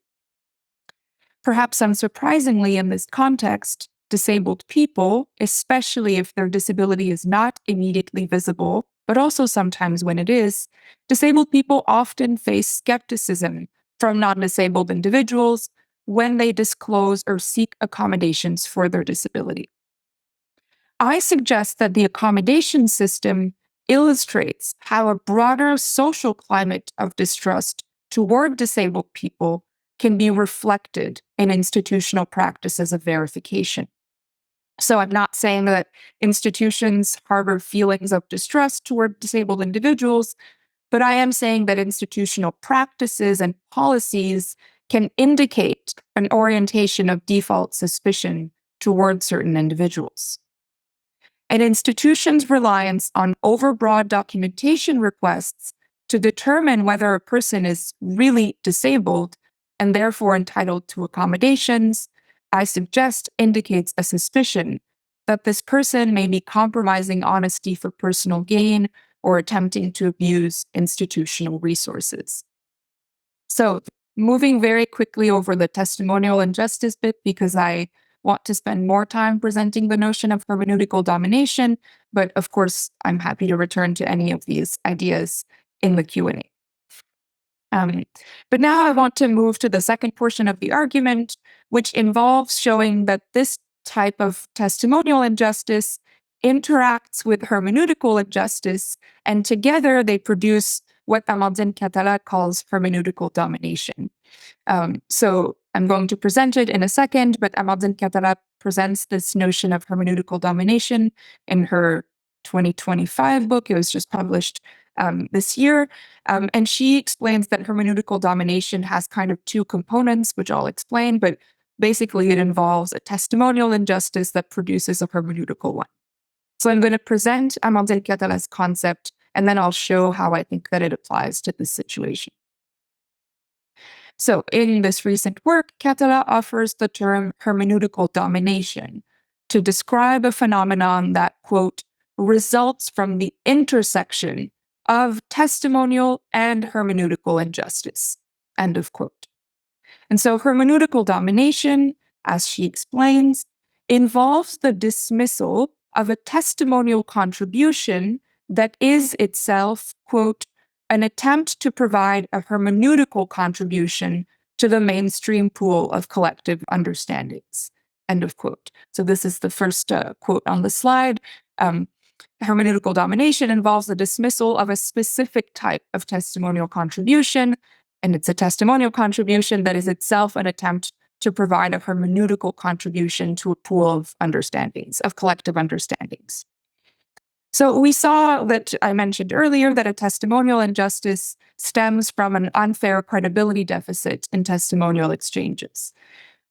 Perhaps unsurprisingly in this context, disabled people, especially if their disability is not immediately visible, but also sometimes when it is, disabled people often face skepticism from non-disabled individuals when they disclose or seek accommodations for their disability. I suggest that the accommodation system illustrates how a broader social climate of distrust toward disabled people can be reflected in institutional practices of verification. So I'm not saying that institutions harbor feelings of distrust toward disabled individuals, but I am saying that institutional practices and policies can indicate an orientation of default suspicion toward certain individuals. An institution's reliance on overbroad documentation requests to determine whether a person is really disabled and therefore entitled to accommodations, I suggest indicates a suspicion that this person may be compromising honesty for personal gain or attempting to abuse institutional resources. So, moving very quickly over the testimonial injustice bit because I want to spend more time presenting the notion of hermeneutical domination, but of course, I'm happy to return to any of these ideas in the Q&A. But now I want to move to the second portion of the argument, which involves showing that this type of testimonial injustice interacts with hermeneutical injustice, and together they produce what Amandine Catala calls hermeneutical domination. So I'm going to present it in a second, but Amandine Catala presents this notion of hermeneutical domination in her 2025 book. It was just published this year. And she explains that hermeneutical domination has kind of two components, which I'll explain, but basically it involves a testimonial injustice that produces a hermeneutical one. So I'm going to present Amandine Catala's concept, and then I'll show how I think that it applies to this situation. So in this recent work, Catala offers the term hermeneutical domination to describe a phenomenon that, quote, results from the intersection of testimonial and hermeneutical injustice, end of quote. And so hermeneutical domination, as she explains, involves the dismissal of a testimonial contribution that is itself, quote, an attempt to provide a hermeneutical contribution to the mainstream pool of collective understandings, end of quote. So this is the first quote on the slide. Hermeneutical domination involves the dismissal of a specific type of testimonial contribution, and it's a testimonial contribution that is itself an attempt to provide a hermeneutical contribution to a pool of understandings, of collective understandings. So we saw that I mentioned earlier that a testimonial injustice stems from an unfair credibility deficit in testimonial exchanges.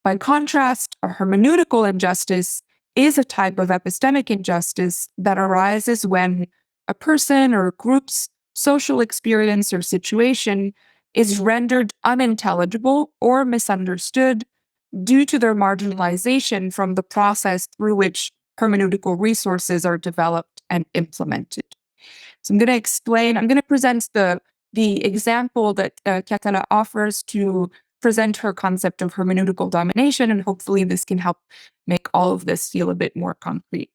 By contrast, a hermeneutical injustice is a type of epistemic injustice that arises when a person or a group's social experience or situation is rendered unintelligible or misunderstood due to their marginalization from the process through which hermeneutical resources are developed and implemented. So I'm going to present the example that Catala offers to present her concept of hermeneutical domination, and hopefully this can help make all of this feel a bit more concrete.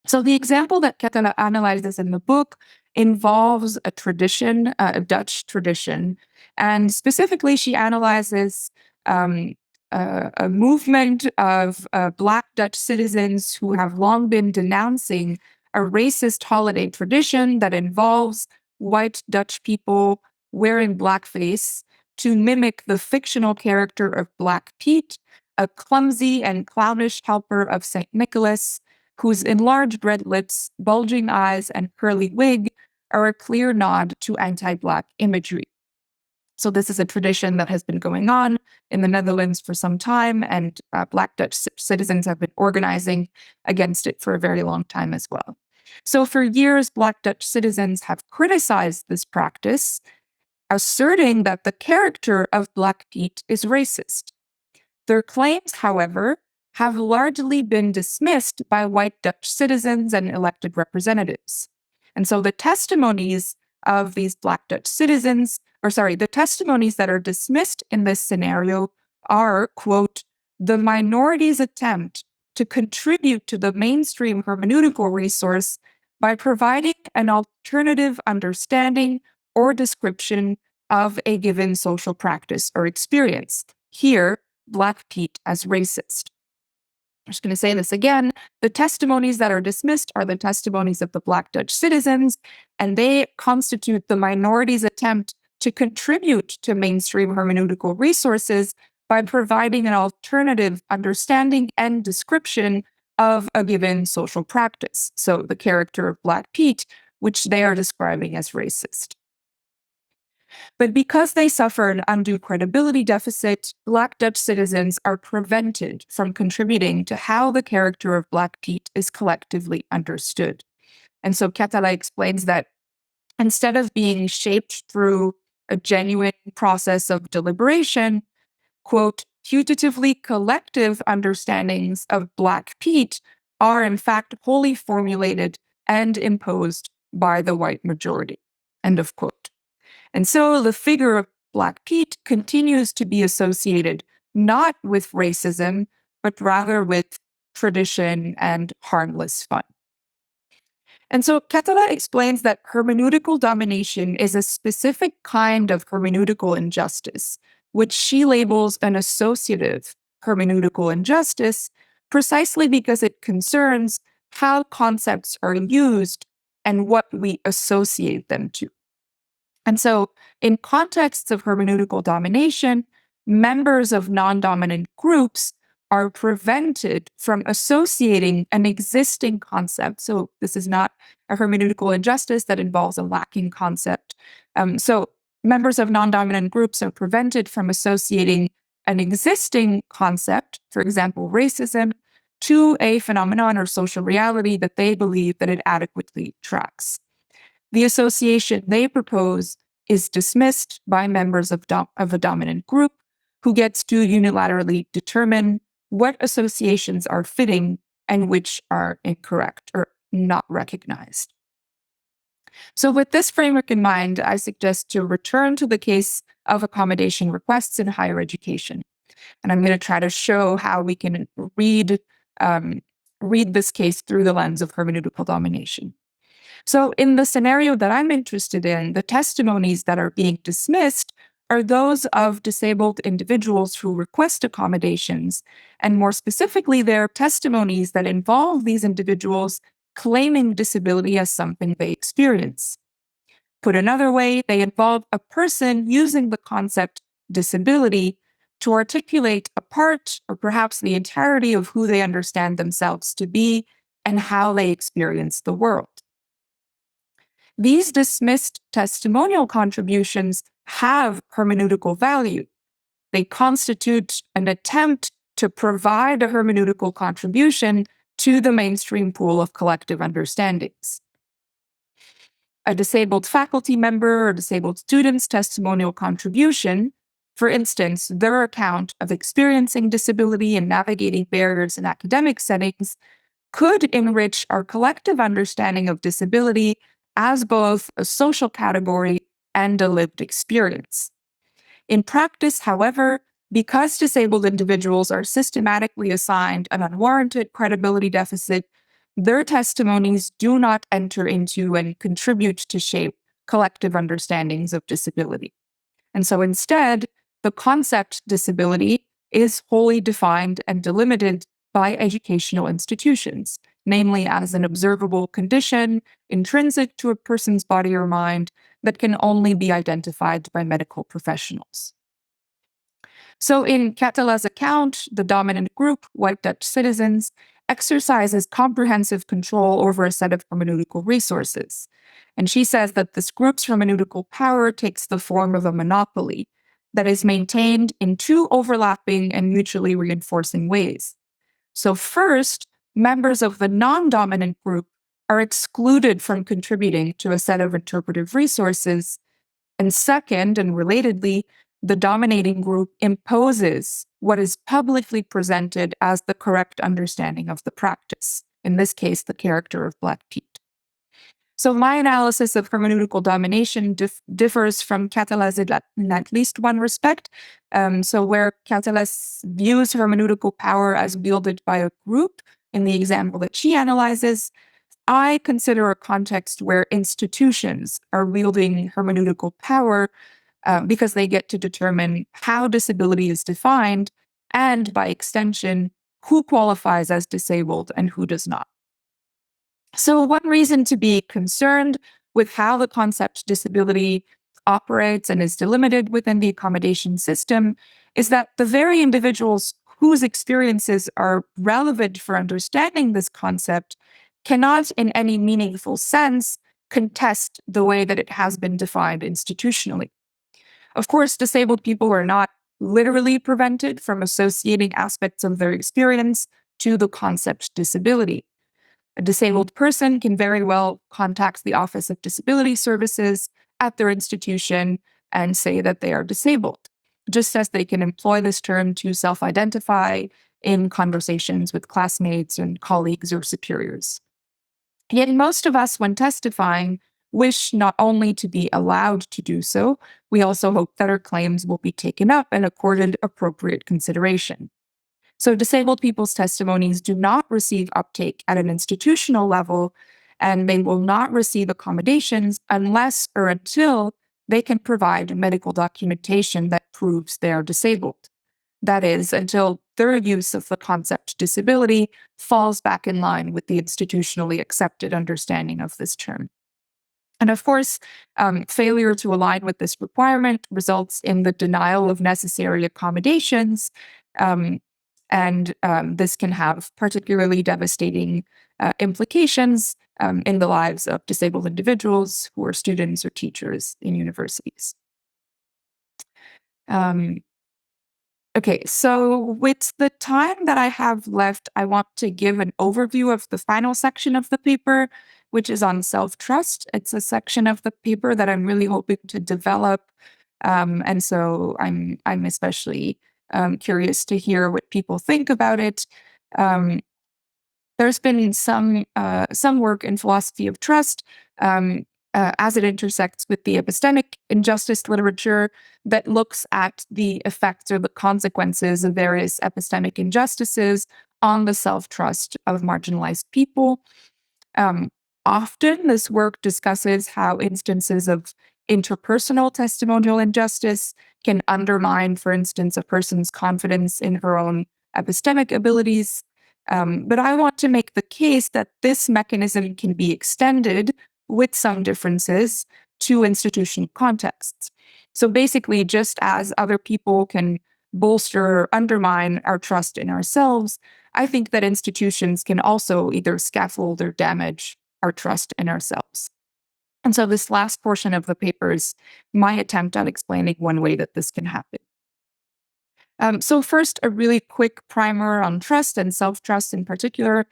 So the example that Catala analyzes in the book involves a tradition, a Dutch tradition, and specifically she analyzes a movement of Black Dutch citizens who have long been denouncing a racist holiday tradition that involves white Dutch people wearing blackface to mimic the fictional character of Black Pete, a clumsy and clownish helper of St. Nicholas, whose enlarged red lips, bulging eyes, and curly wig are a clear nod to anti-Black imagery. So this is a tradition that has been going on in the Netherlands for some time, and Black Dutch citizens have been organizing against it for a very long time as well. So for years, Black Dutch citizens have criticized this practice, asserting that the character of Black Pete is racist. Their claims, however, have largely been dismissed by white Dutch citizens and elected representatives. And so the testimonies of these Black Dutch citizens, the testimonies that are dismissed in this scenario are, quote, the minority's attempt to contribute to the mainstream hermeneutical resource by providing an alternative understanding or description of a given social practice or experience. Here, Black Pete as racist. I'm just going to say this again. The testimonies that are dismissed are the testimonies of the Black Dutch citizens, and they constitute the minority's attempt to contribute to mainstream hermeneutical resources by providing an alternative understanding and description of a given social practice. So the character of Black Pete, which they are describing as racist. But because they suffer an undue credibility deficit, Black Dutch citizens are prevented from contributing to how the character of Black Pete is collectively understood. And so Ketela explains that instead of being shaped through a genuine process of deliberation, quote, putatively collective understandings of Black Pete are in fact wholly formulated and imposed by the white majority, end of quote. And so the figure of Black Pete continues to be associated not with racism, but rather with tradition and harmless fun. And so Ketela explains that hermeneutical domination is a specific kind of hermeneutical injustice, which she labels an associative hermeneutical injustice, precisely because it concerns how concepts are used and what we associate them to. And so, in contexts of hermeneutical domination, members of non-dominant groups are prevented from associating an existing concept. So this is not a hermeneutical injustice that involves a lacking concept. So members of non-dominant groups are prevented from associating an existing concept, for example, racism, to a phenomenon or social reality that they believe that it adequately tracks. The association they propose is dismissed by members of a dominant group who gets to unilaterally determine what associations are fitting and which are incorrect or not recognized. So with this framework in mind, I suggest to return to the case of accommodation requests in higher education. And I'm going to try to show how we can read this case through the lens of hermeneutical domination. So in the scenario that I'm interested in, the testimonies that are being dismissed are those of disabled individuals who request accommodations, and more specifically, they're testimonies that involve these individuals claiming disability as something they experience. Put another way, they involve a person using the concept disability to articulate a part or perhaps the entirety of who they understand themselves to be and how they experience the world. These dismissed testimonial contributions have hermeneutical value. They constitute an attempt to provide a hermeneutical contribution to the mainstream pool of collective understandings. A disabled faculty member or disabled student's testimonial contribution, for instance, their account of experiencing disability and navigating barriers in academic settings, could enrich our collective understanding of disability as both a social category and a lived experience. In practice, however, because disabled individuals are systematically assigned an unwarranted credibility deficit, their testimonies do not enter into and contribute to shape collective understandings of disability. And so instead, the concept disability is wholly defined and delimited by educational institutions, namely as an observable condition intrinsic to a person's body or mind that can only be identified by medical professionals. So in Ketela's account, the dominant group, white Dutch citizens, exercises comprehensive control over a set of hermeneutical resources. And she says that this group's hermeneutical power takes the form of a monopoly that is maintained in two overlapping and mutually reinforcing ways. So first, members of the non-dominant group are excluded from contributing to a set of interpretive resources. And second, and relatedly, the dominating group imposes what is publicly presented as the correct understanding of the practice, in this case, the character of Black Pete. So my analysis of hermeneutical domination differs from Catellus in at least one respect. So where Catellus views hermeneutical power as wielded by a group, in the example that she analyzes, I consider a context where institutions are wielding hermeneutical power because they get to determine how disability is defined and, by extension, who qualifies as disabled and who does not. So one reason to be concerned with how the concept disability operates and is delimited within the accommodation system is that the very individuals whose experiences are relevant for understanding this concept cannot in any meaningful sense contest the way that it has been defined institutionally. Of course, disabled people are not literally prevented from associating aspects of their experience to the concept disability. A disabled person can very well contact the Office of Disability Services at their institution and say that they are disabled, just as they can employ this term to self-identify in conversations with classmates and colleagues or superiors. Yet most of us, when testifying, wish not only to be allowed to do so, we also hope that our claims will be taken up and accorded appropriate consideration. So disabled people's testimonies do not receive uptake at an institutional level, and they will not receive accommodations unless or until they can provide medical documentation that proves they are disabled. That is, until their use of the concept disability falls back in line with the institutionally accepted understanding of this term. And of course, failure to align with this requirement results in the denial of necessary accommodations, and this can have particularly devastating implications in the lives of disabled individuals who are students or teachers in universities. Okay, so with the time that I have left, I want to give an overview of the final section of the paper, which is on self-trust. It's a section of the paper that I'm really hoping to develop. And so I'm especially curious to hear what people think about it. There's been some work in philosophy of trust as it intersects with the epistemic injustice literature that looks at the effects or the consequences of various epistemic injustices on the self-trust of marginalized people. Often, this work discusses how instances of interpersonal testimonial injustice can undermine, for instance, a person's confidence in her own epistemic abilities. But I want to make the case that this mechanism can be extended with some differences to institutional contexts. So basically, just as other people can bolster or undermine our trust in ourselves, I think that institutions can also either scaffold or damage our trust in ourselves. And so this last portion of the paper is my attempt at explaining one way that this can happen. So first, a really quick primer on trust and self-trust in particular.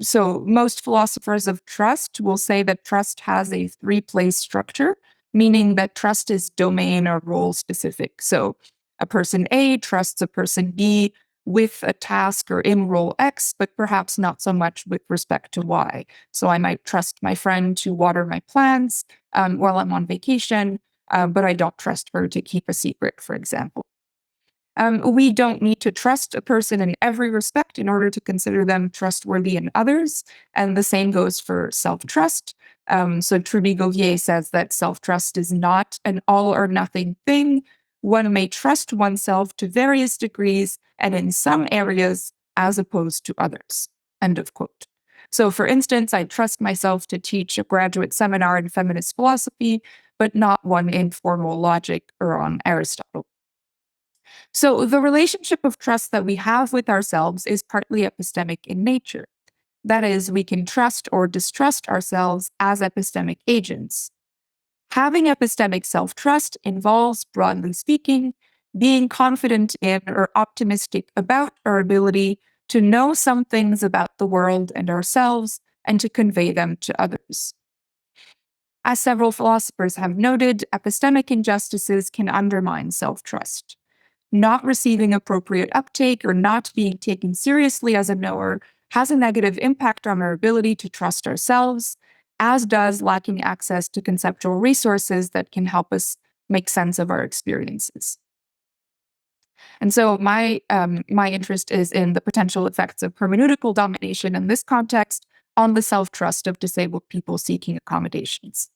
So most philosophers of trust will say that trust has a three-place structure, meaning that trust is domain or role specific. So a person A trusts a person B with a task or in role X, but perhaps not so much with respect to Y. So I might trust my friend to water my plants while I'm on vacation, but I don't trust her to keep a secret, for example. We don't need to trust a person in every respect in order to consider them trustworthy in others. And the same goes for self-trust. So Gauthier says that self-trust is not an all or nothing thing. One may trust oneself to various degrees and in some areas as opposed to others. End of quote. So for instance, I trust myself to teach a graduate seminar in feminist philosophy, but not one in formal logic or on Aristotle. So the relationship of trust that we have with ourselves is partly epistemic in nature. That is, we can trust or distrust ourselves as epistemic agents. Having epistemic self-trust involves, broadly speaking, being confident in or optimistic about our ability to know some things about the world and ourselves and to convey them to others. As several philosophers have noted, epistemic injustices can undermine self-trust. Not receiving appropriate uptake or not being taken seriously as a knower has a negative impact on our ability to trust ourselves, as does lacking access to conceptual resources that can help us make sense of our experiences. And so my interest is in the potential effects of hermeneutical domination in this context on the self-trust of disabled people seeking accommodations.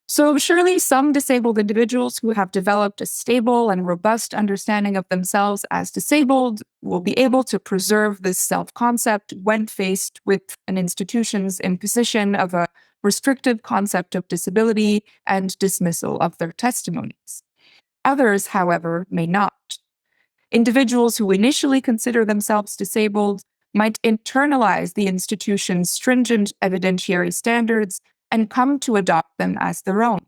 So surely some disabled individuals who have developed a stable and robust understanding of themselves as disabled will be able to preserve this self-concept when faced with an institution's imposition of a restrictive concept of disability and dismissal of their testimonies. Others, however, may not. Individuals who initially consider themselves disabled might internalize the institution's stringent evidentiary standards and come to adopt them as their own.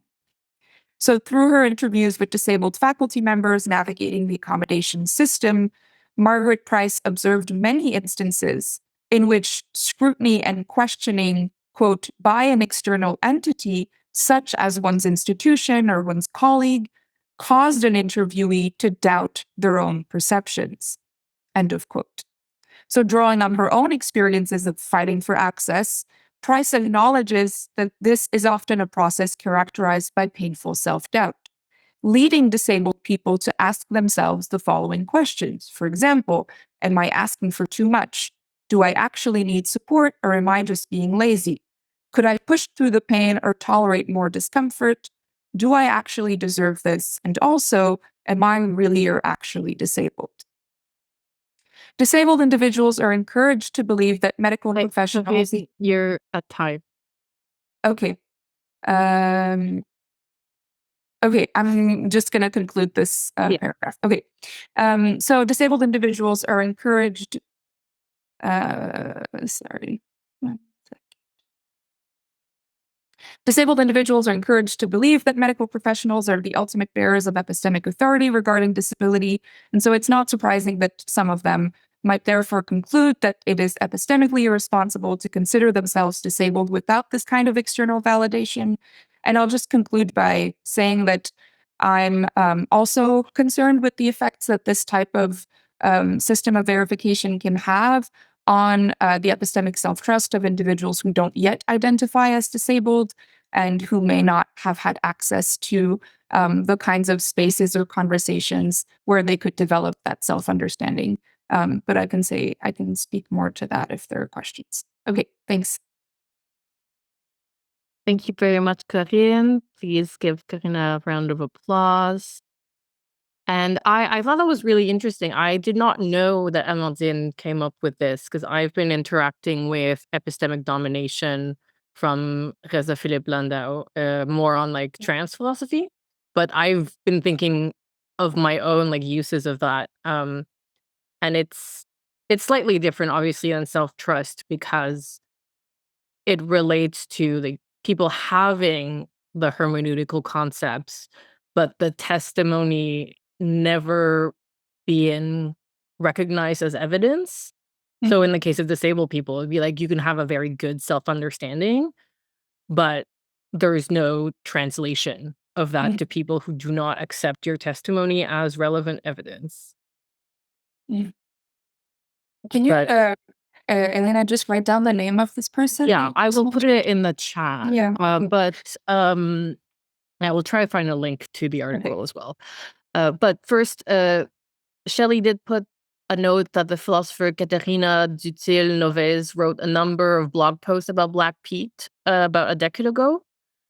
So through her interviews with disabled faculty members navigating the accommodation system, Margaret Price observed many instances in which scrutiny and questioning, quote, by an external entity, such as one's institution or one's colleague, caused an interviewee to doubt their own perceptions, end of quote. So drawing on her own experiences of fighting for access, Price acknowledges that this is often a process characterized by painful self-doubt, leading disabled people to ask themselves the following questions. For example, am I asking for too much? Do I actually need support, or am I just being lazy? Could I push through the pain or tolerate more discomfort? Do I actually deserve this? And also, am I really or actually disabled? Disabled individuals are encouraged to believe that medical professionals...
You're at time.
Okay. Okay, I'm just going to conclude this paragraph. Okay. So disabled individuals are encouraged... sorry. Disabled individuals are encouraged to believe that medical professionals are the ultimate bearers of epistemic authority regarding disability, and so it's not surprising that some of them might therefore conclude that it is epistemically irresponsible to consider themselves disabled without this kind of external validation. And I'll just conclude by saying that I'm also concerned with the effects that this type of system of verification can have on the epistemic self-trust of individuals who don't yet identify as disabled and who may not have had access to the kinds of spaces or conversations where they could develop that self-understanding. But I can speak more to that if there are questions. Okay, thanks.
Thank you very much, Corinne. Please give Corinne a round of applause. And I thought that was really interesting. I did not know that Amandine came up with this because I've been interacting with epistemic domination from Reza Philippe Landau, more on like trans philosophy. But I've been thinking of my own like uses of that. And it's slightly different, obviously, than self-trust because it relates to like people having the hermeneutical concepts, but the testimony never being recognized as evidence. So in the case of disabled people, it'd be like you can have a very good self-understanding, but there's no translation of that to people who do not accept your testimony as relevant evidence.
Can you, Élaina, just write down the name of this person?
Yeah, I will put it in the chat.
Yeah.
But I will try to find a link to the article as well. But first, Shelley did put a note that the philosopher Caterina Dutil-Novez wrote a number of blog posts about Black Pete about a decade ago.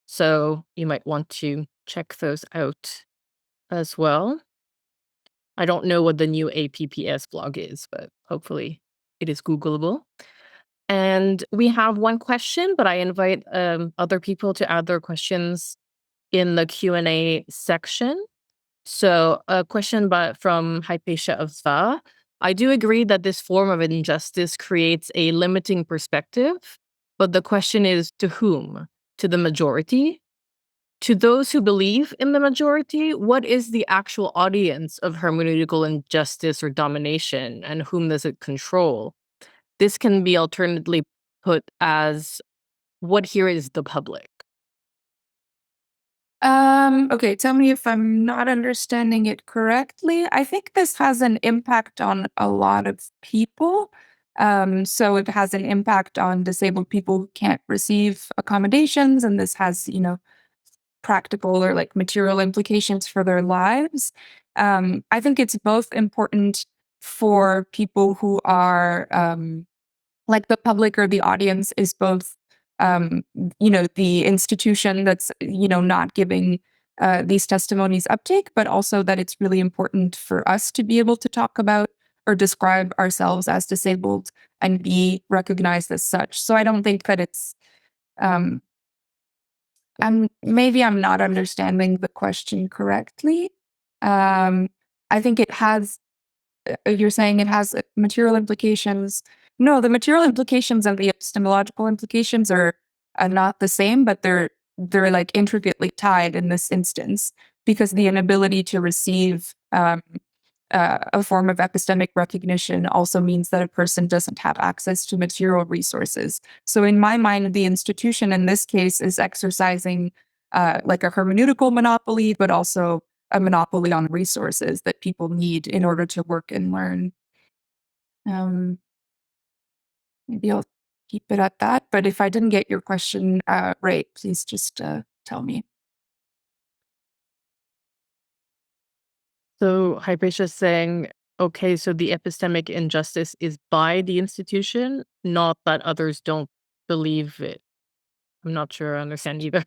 So you might want to check those out as well. I don't know what the new APPS blog is, but hopefully it is Googleable. And we have one question, but I invite other people to add their questions in the Q&A section. So a question from Hypatia of Zva. I do agree that this form of injustice creates a limiting perspective, but the question is to whom? To the majority? To those who believe in the majority, what is the actual audience of hermeneutical injustice or domination, and whom does it control? This can be alternately put as what here is the public?
Okay, tell me if I'm not understanding it correctly. I think this has an impact on a lot of people. So it has an impact on disabled people who can't receive accommodations, and this has, practical or like material implications for their lives. I think it's both important for people who are like the public or the audience is both the institution that's not giving these testimonies uptake, but also that it's really important for us to be able to talk about or describe ourselves as disabled and be recognized as such. So I don't think that it's um I'm not understanding the question correctly. I think it has you're saying it has material implications. No, the material implications and the epistemological implications are not the same, but they're like intricately tied in this instance because the inability to receive a form of epistemic recognition also means that a person doesn't have access to material resources. So, in my mind, the institution in this case is exercising like a hermeneutical monopoly, but also a monopoly on resources that people need in order to work and learn. Um, Maybe I'll keep it at that. But if I didn't get your question right, please just tell me.
So Hypatia's saying, okay, so the epistemic injustice is by the institution, not that others don't believe it. I'm not sure I understand either.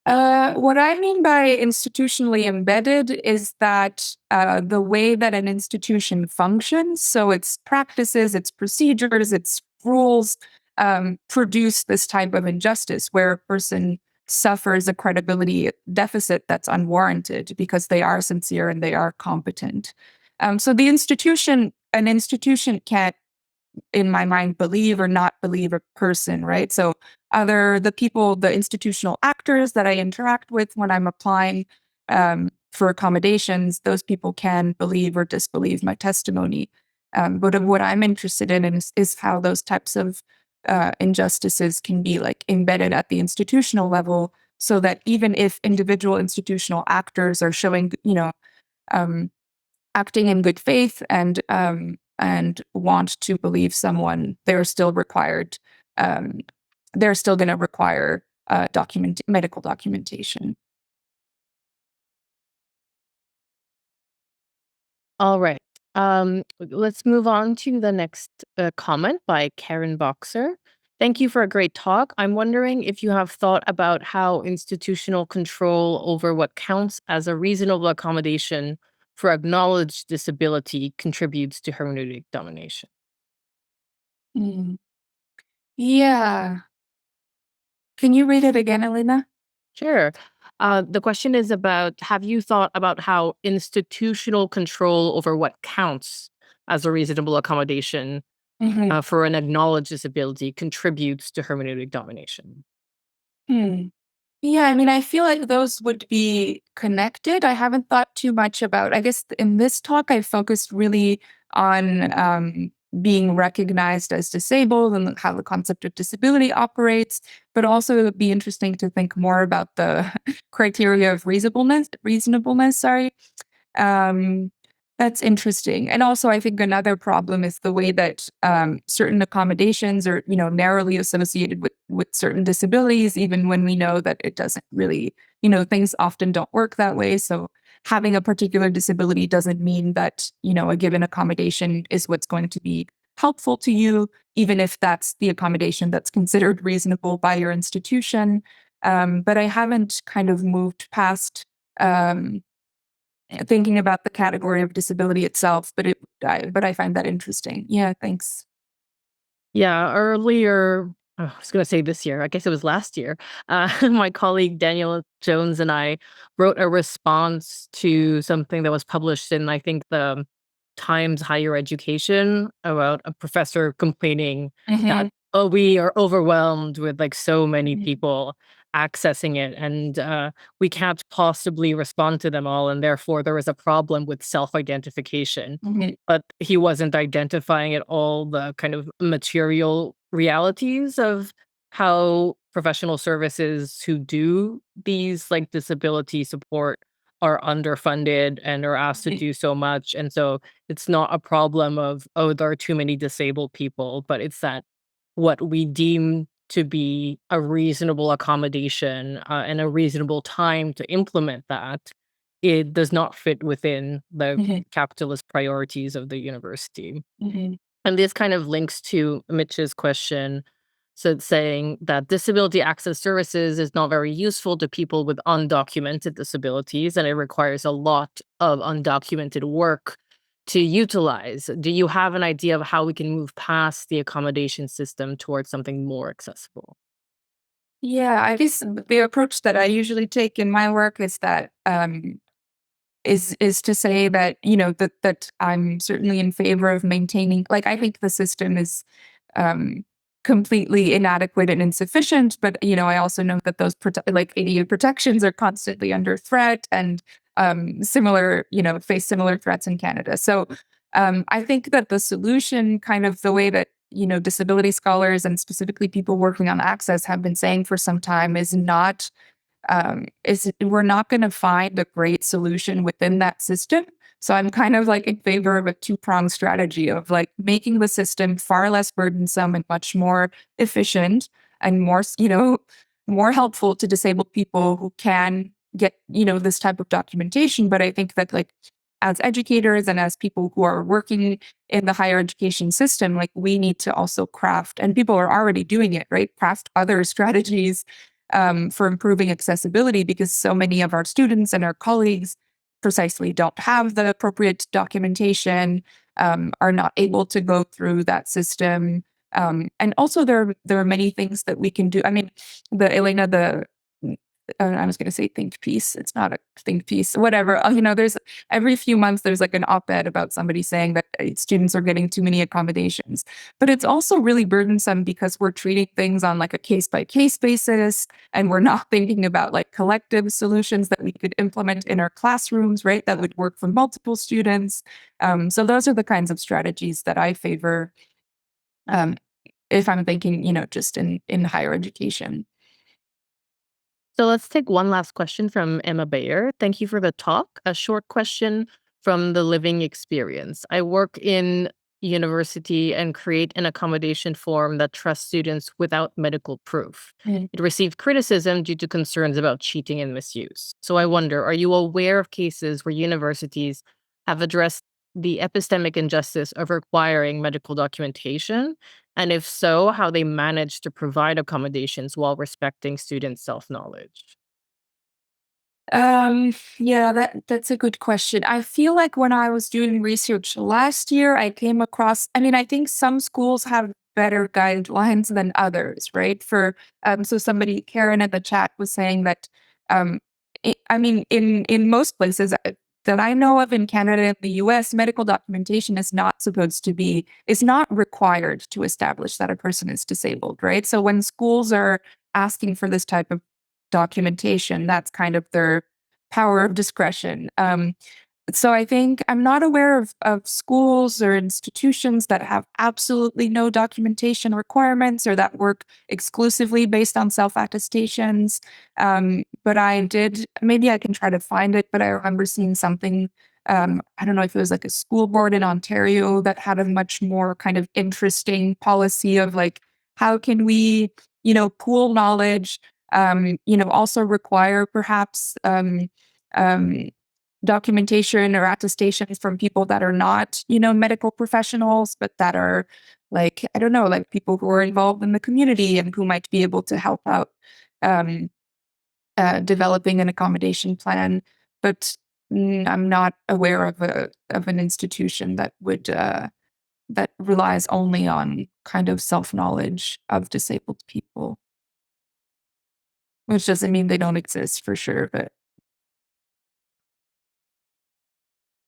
What I mean by institutionally embedded is that the way that an institution functions, so its practices, its procedures, its rules, produce this type of injustice where a person suffers a credibility deficit that's unwarranted because they are sincere and they are competent. So an institution can't in my mind, believe or not believe a person, right? So the institutional actors that I interact with when I'm applying for accommodations, those people can believe or disbelieve my testimony. But what I'm interested in is how those types of injustices can be like embedded at the institutional level so that even if individual institutional actors are showing, um, acting in good faith and want to believe someone, they're still required. Um, they're still going to require medical documentation.
All right. Let's move on to the next comment by Karen Boxer. Thank you for a great talk. I'm wondering if you have thought about how institutional control over what counts as a reasonable accommodation for acknowledged disability contributes to hermeneutic domination.
Mm. Yeah. Can you read it again, Elena?
Sure. The question is about, have you thought about how institutional control over what counts as a reasonable accommodation
Mhm.
for an acknowledged disability contributes to hermeneutic domination?
Hmm. Yeah, I mean, I feel like those would be connected. I haven't thought too much about, I guess in this talk, I focused really on being recognized as disabled and how the concept of disability operates, but also it would be interesting to think more about the criteria of reasonableness, sorry. Um, that's interesting. And also, I think another problem is the way that certain accommodations are, narrowly associated with certain disabilities, even when we know that it doesn't really, things often don't work that way. So having a particular disability doesn't mean that, a given accommodation is what's going to be helpful to you, even if that's the accommodation that's considered reasonable by your institution. But I haven't kind of moved past um, thinking about the category of disability itself, but I find that interesting. Yeah, thanks.
Yeah, earlier, I was going to say this year, I guess it was last year, my colleague Daniel Jones and I wrote a response to something that was published in, I think, the Times Higher Education about a professor complaining that,
Mhm.
oh, we are overwhelmed with like so many
Mhm.
people accessing it, and we can't possibly respond to them all. And therefore, there is a problem with self identification,
Mhm.
but he wasn't identifying at all the kind of material realities of how professional services who do these like disability support are underfunded and are asked to do so much. And so it's not a problem of, oh, there are too many disabled people, but it's that what we deem to be a reasonable accommodation and a reasonable time to implement that, it does not fit within the
Mhm.
capitalist priorities of the university.
Mhm.
And this kind of links to Mitch's question. So it's saying that disability access services is not very useful to people with undocumented disabilities, and it requires a lot of undocumented work to utilize. Do you have an idea of how we can move past the accommodation system towards something more accessible?
Yeah, I guess the approach that I usually take in my work is that is to say that, that I'm certainly in favor of maintaining, like, I think the system is um completely inadequate and insufficient, but I also know that those like ADU protections are constantly under threat, and similar, face similar threats in Canada. So I think that the solution, kind of the way that disability scholars and specifically people working on access have been saying for some time, is we're not going to find a great solution within that system. So I'm kind of like in favor of a two-pronged strategy of like making the system far less burdensome and much more efficient, and more, more helpful to disabled people who can get, this type of documentation. But I think that, like, as educators and as people who are working in the higher education system, like, we need to also craft, and people are already doing it, right? Craft other strategies for improving accessibility, because so many of our students and our colleagues precisely don't have the appropriate documentation, are not able to go through that system. And also there are many things that we can do. I mean, I was going to say think piece. It's not a think piece, whatever. There's every few months there's like an op-ed about somebody saying that students are getting too many accommodations. But it's also really burdensome because we're treating things on like a case by case basis, and we're not thinking about like collective solutions that we could implement in our classrooms, right? That would work for multiple students. So those are the kinds of strategies that I favor, um, if I'm thinking, just in higher education.
So let's take one last question from Emma Bayer. Thank you for the talk. A short question from the living experience. I work in university and create an accommodation form that trusts students without medical proof.
Mm.
It received criticism due to concerns about cheating and misuse. So I wonder, are you aware of cases where universities have addressed the epistemic injustice of requiring medical documentation? And if so, how they manage to provide accommodations while respecting students' self-knowledge?
Yeah, that's a good question. I feel like when I was doing research last year, I came across, I mean, I think some schools have better guidelines than others, right? So somebody, Karen in the chat, was saying that, um, I mean, in most places that I know of in Canada and the US, medical documentation is not required to establish that a person is disabled, right? So when schools are asking for this type of documentation, that's kind of their power of discretion. So I think I'm not aware of schools or institutions that have absolutely no documentation requirements or that work exclusively based on self-attestations. But maybe I can try to find it, but I remember seeing something. I don't know if it was like a school board in Ontario that had a much more kind of interesting policy of like, how can we, pool knowledge, also require perhaps um, documentation or attestations from people that are not, medical professionals, but that are like, I don't know, like people who are involved in the community and who might be able to help out um, developing an accommodation plan. But I'm not aware of an institution that relies only on kind of self-knowledge of disabled people, which doesn't mean they don't exist for sure, but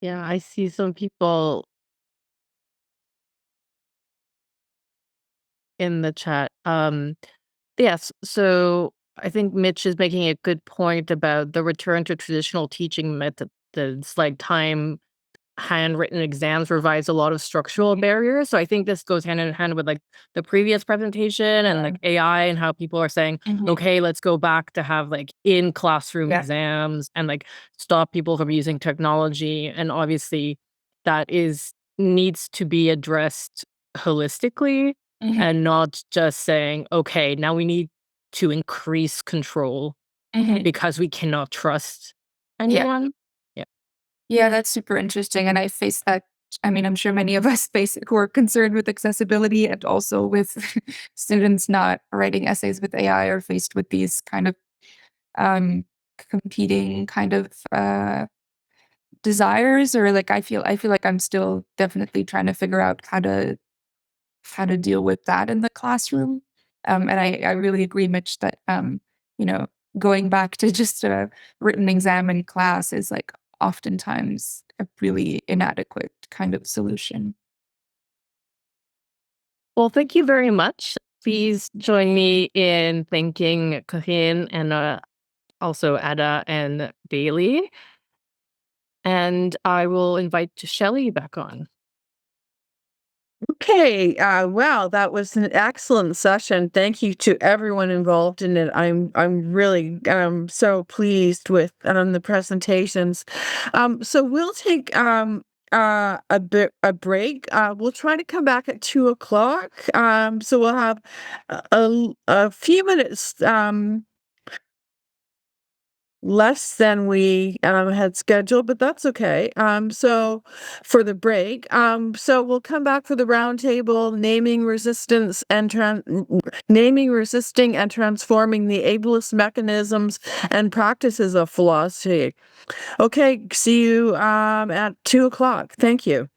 Yeah, I see some people in the chat. Yes, so I think Mitch is making a good point about the return to traditional teaching methods like time handwritten exams revise a lot of structural barriers. So I think this goes hand in hand with like the previous presentation and like AI and how people are saying, okay, let's go back to have like in classroom exams and like stop people from using technology. And obviously that needs to be addressed holistically and not just saying, okay, now we need to increase control because we cannot trust anyone.
Yeah, that's super interesting. And I face that. I mean, I'm sure many of us face it who are concerned with accessibility and also with students not writing essays with AI or faced with these kind of competing kind of desires, or like I feel like I'm still definitely trying to figure out how to deal with that in the classroom. And I really agree, Mitch, that going back to just a written exam in class is like oftentimes a really inadequate kind of solution.
Well, thank you very much. Please join me in thanking Corinne and also Ada and Bailey. And I will invite Shelley back on.
Okay, wow, that was an excellent session. Thank you to everyone involved in it. I'm really so pleased with the presentations. So we'll take a break. We'll try to come back at 2:00. So we'll have a few minutes less than we had scheduled, but that's okay. So for the break, so we'll come back for the roundtable, naming, resisting, and transforming the ableist mechanisms and practices of philosophy. Okay, see you at 2:00. Thank you.